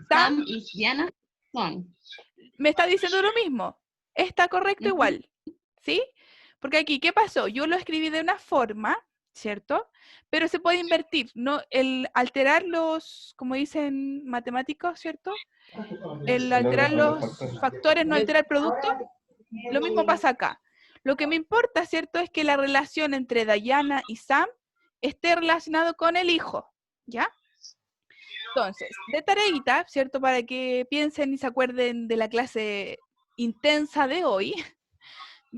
Sam is Diana's son. Me está diciendo lo mismo. Está correcto igual. ¿Sí? Porque aquí, ¿qué pasó? Yo lo escribí de una forma, ¿cierto? Pero se puede invertir, ¿no? El alterar los, como dicen matemáticos, ¿cierto? El alterar los factores no altera el producto. Lo mismo pasa acá. Lo que me importa, ¿cierto? Es que la relación entre Diana y Sam esté relacionado con el hijo, ¿ya? Entonces, de tareita, ¿cierto? Para que piensen y se acuerden de la clase intensa de hoy,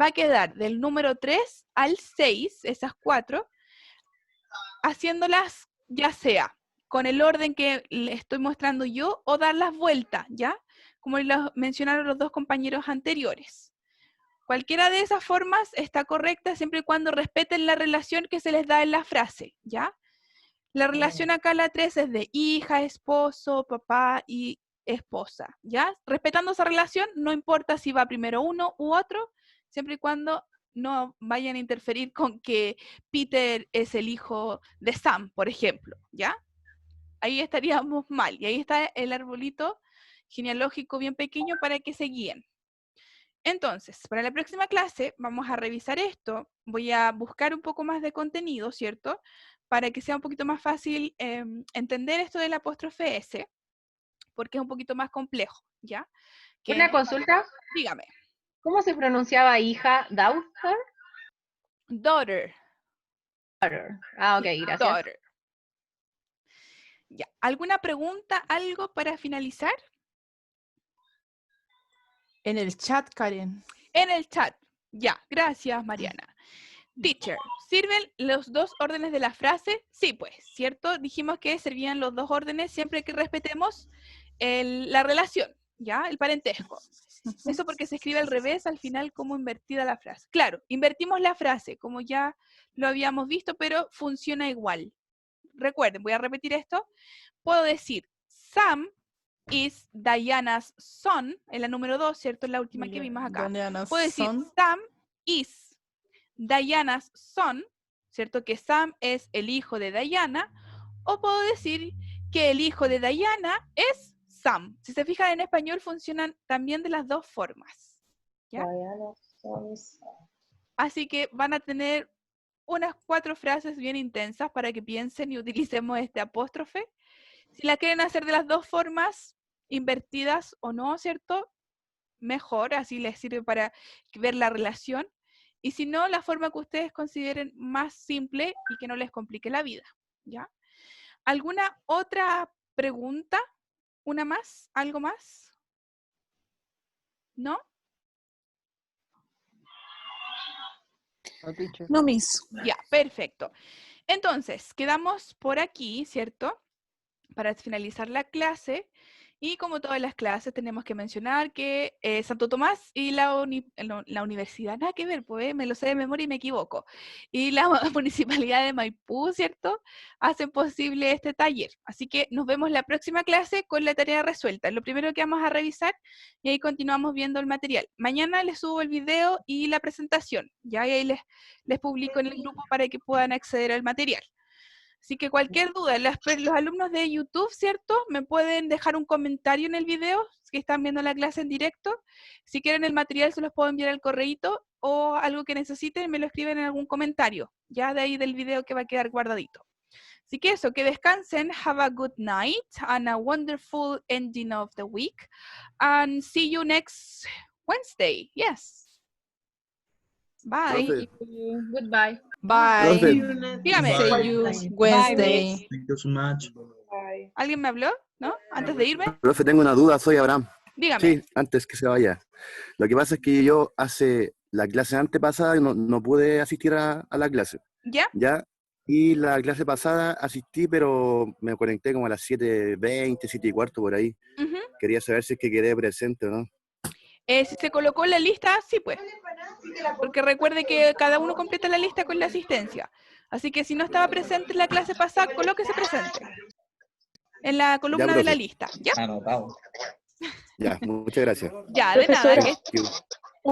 va a quedar del número 3 al 6, esas 4, haciéndolas ya sea con el orden que le estoy mostrando yo o darlas vueltas, ¿ya? Como mencionaron los dos compañeros anteriores. Cualquiera de esas formas está correcta siempre y cuando respeten la relación que se les da en la frase, ¿ya? La relación acá, la 3, es de hija, esposo, papá y esposa, ¿ya? Respetando esa relación, no importa si va primero uno u otro, siempre y cuando no vayan a interferir con que Peter es el hijo de Sam, por ejemplo, ¿ya? Ahí estaríamos mal, y ahí está el arbolito genealógico bien pequeño para que se guíen. Entonces, para la próxima clase vamos a revisar esto, voy a buscar un poco más de contenido, ¿cierto? Para que sea un poquito más fácil entender esto del apóstrofe S, porque es un poquito más complejo, ¿ya? Una consulta. Dígame. ¿Cómo se pronunciaba hija? ¿Daughter? Daughter. Daughter. Ah, ok, gracias. Daughter. Ya. ¿Alguna pregunta, algo para finalizar? En el chat, Karen. En el chat. Ya, gracias, Mariana. Teacher, ¿sirven los dos órdenes de la frase? Sí, pues, ¿cierto? Dijimos que servían los dos órdenes siempre que respetemos la relación, ¿ya? El parentesco. Eso porque se escribe al revés al final como invertida la frase. Claro, invertimos la frase, como ya lo habíamos visto, pero funciona igual. Recuerden, voy a repetir esto. Puedo decir, Sam is Diana's son, en la número 2, ¿cierto? En la última que vimos acá. Puedo decir, Sam is Diana's son, ¿cierto? Que Sam es el hijo de Diana. O puedo decir que el hijo de Diana es Sam. Si se fijan, en español funcionan también de las dos formas, ¿ya? Así que van a tener unas 4 frases bien intensas para que piensen y utilicemos este apóstrofe. Si la quieren hacer de las dos formas, invertidas o no, ¿cierto? Mejor, así les sirve para ver la relación. Y si no, la forma que ustedes consideren más simple y que no les complique la vida, ¿ya? ¿Alguna otra pregunta? ¿Una más? ¿Algo más? ¿No? No, miss. Ya, perfecto. Entonces, quedamos por aquí, ¿cierto? Para finalizar la clase. Y como todas las clases, tenemos que mencionar que Santo Tomás y la universidad, nada que ver, pues me lo sé de memoria y me equivoco, y la Municipalidad de Maipú, ¿cierto?, hacen posible este taller. Así que nos vemos la próxima clase con la tarea resuelta. Es lo primero que vamos a revisar y ahí continuamos viendo el material. Mañana les subo el video y la presentación, ya, y ahí les publico en el grupo para que puedan acceder al material. Así que cualquier duda, los alumnos de YouTube, ¿cierto?, me pueden dejar un comentario en el video, si están viendo la clase en directo. Si quieren el material, se los puedo enviar al correíto, o algo que necesiten, me lo escriben en algún comentario, ya de ahí del video que va a quedar guardadito. Así que eso, que descansen, have a good night, and a wonderful ending of the week, and see you next Wednesday, yes. Bye. Profe. Goodbye. Bye. Profe. Dígame. See you Wednesday. Thank you so much. ¿Alguien me habló? ¿No? Antes de irme. Profe, tengo una duda, soy Abraham. Dígame. Sí, antes que se vaya. Lo que pasa es que yo hace la clase antepasada no pude asistir a la clase. ¿Ya? ¿Ya? Y la clase pasada asistí, pero me conecté como a las 7:20, 7:15 por ahí. Quería saber si es que quedé presente o no. Si se colocó en la lista, sí pues. Porque recuerde que cada uno completa la lista con la asistencia. Así que si no estaba presente en la clase pasada, colóquese presente. En la columna Ya, de la profe. lista. ¿Ya? Anotado. Ya, muchas gracias. Ya, de nada. Thank you.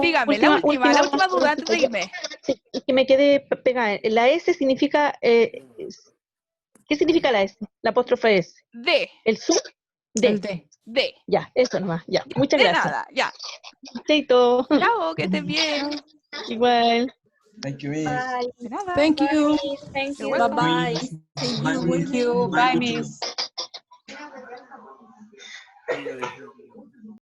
Dígame, la última duda antes de irme. Sí, es que me quedé pegada. La S significa... ¿qué significa la S? La apóstrofe S. D. ¿El su? D. El D. D. Ya, eso nomás. Ya, muchas De gracias. nada, ya. Chaito. Chao, que estén bien. Igual. Thank you, Miss. De nada. Thank you. Thank you. You're welcome. Bye-bye. Bye, Thank you. Bye, Miss. miss.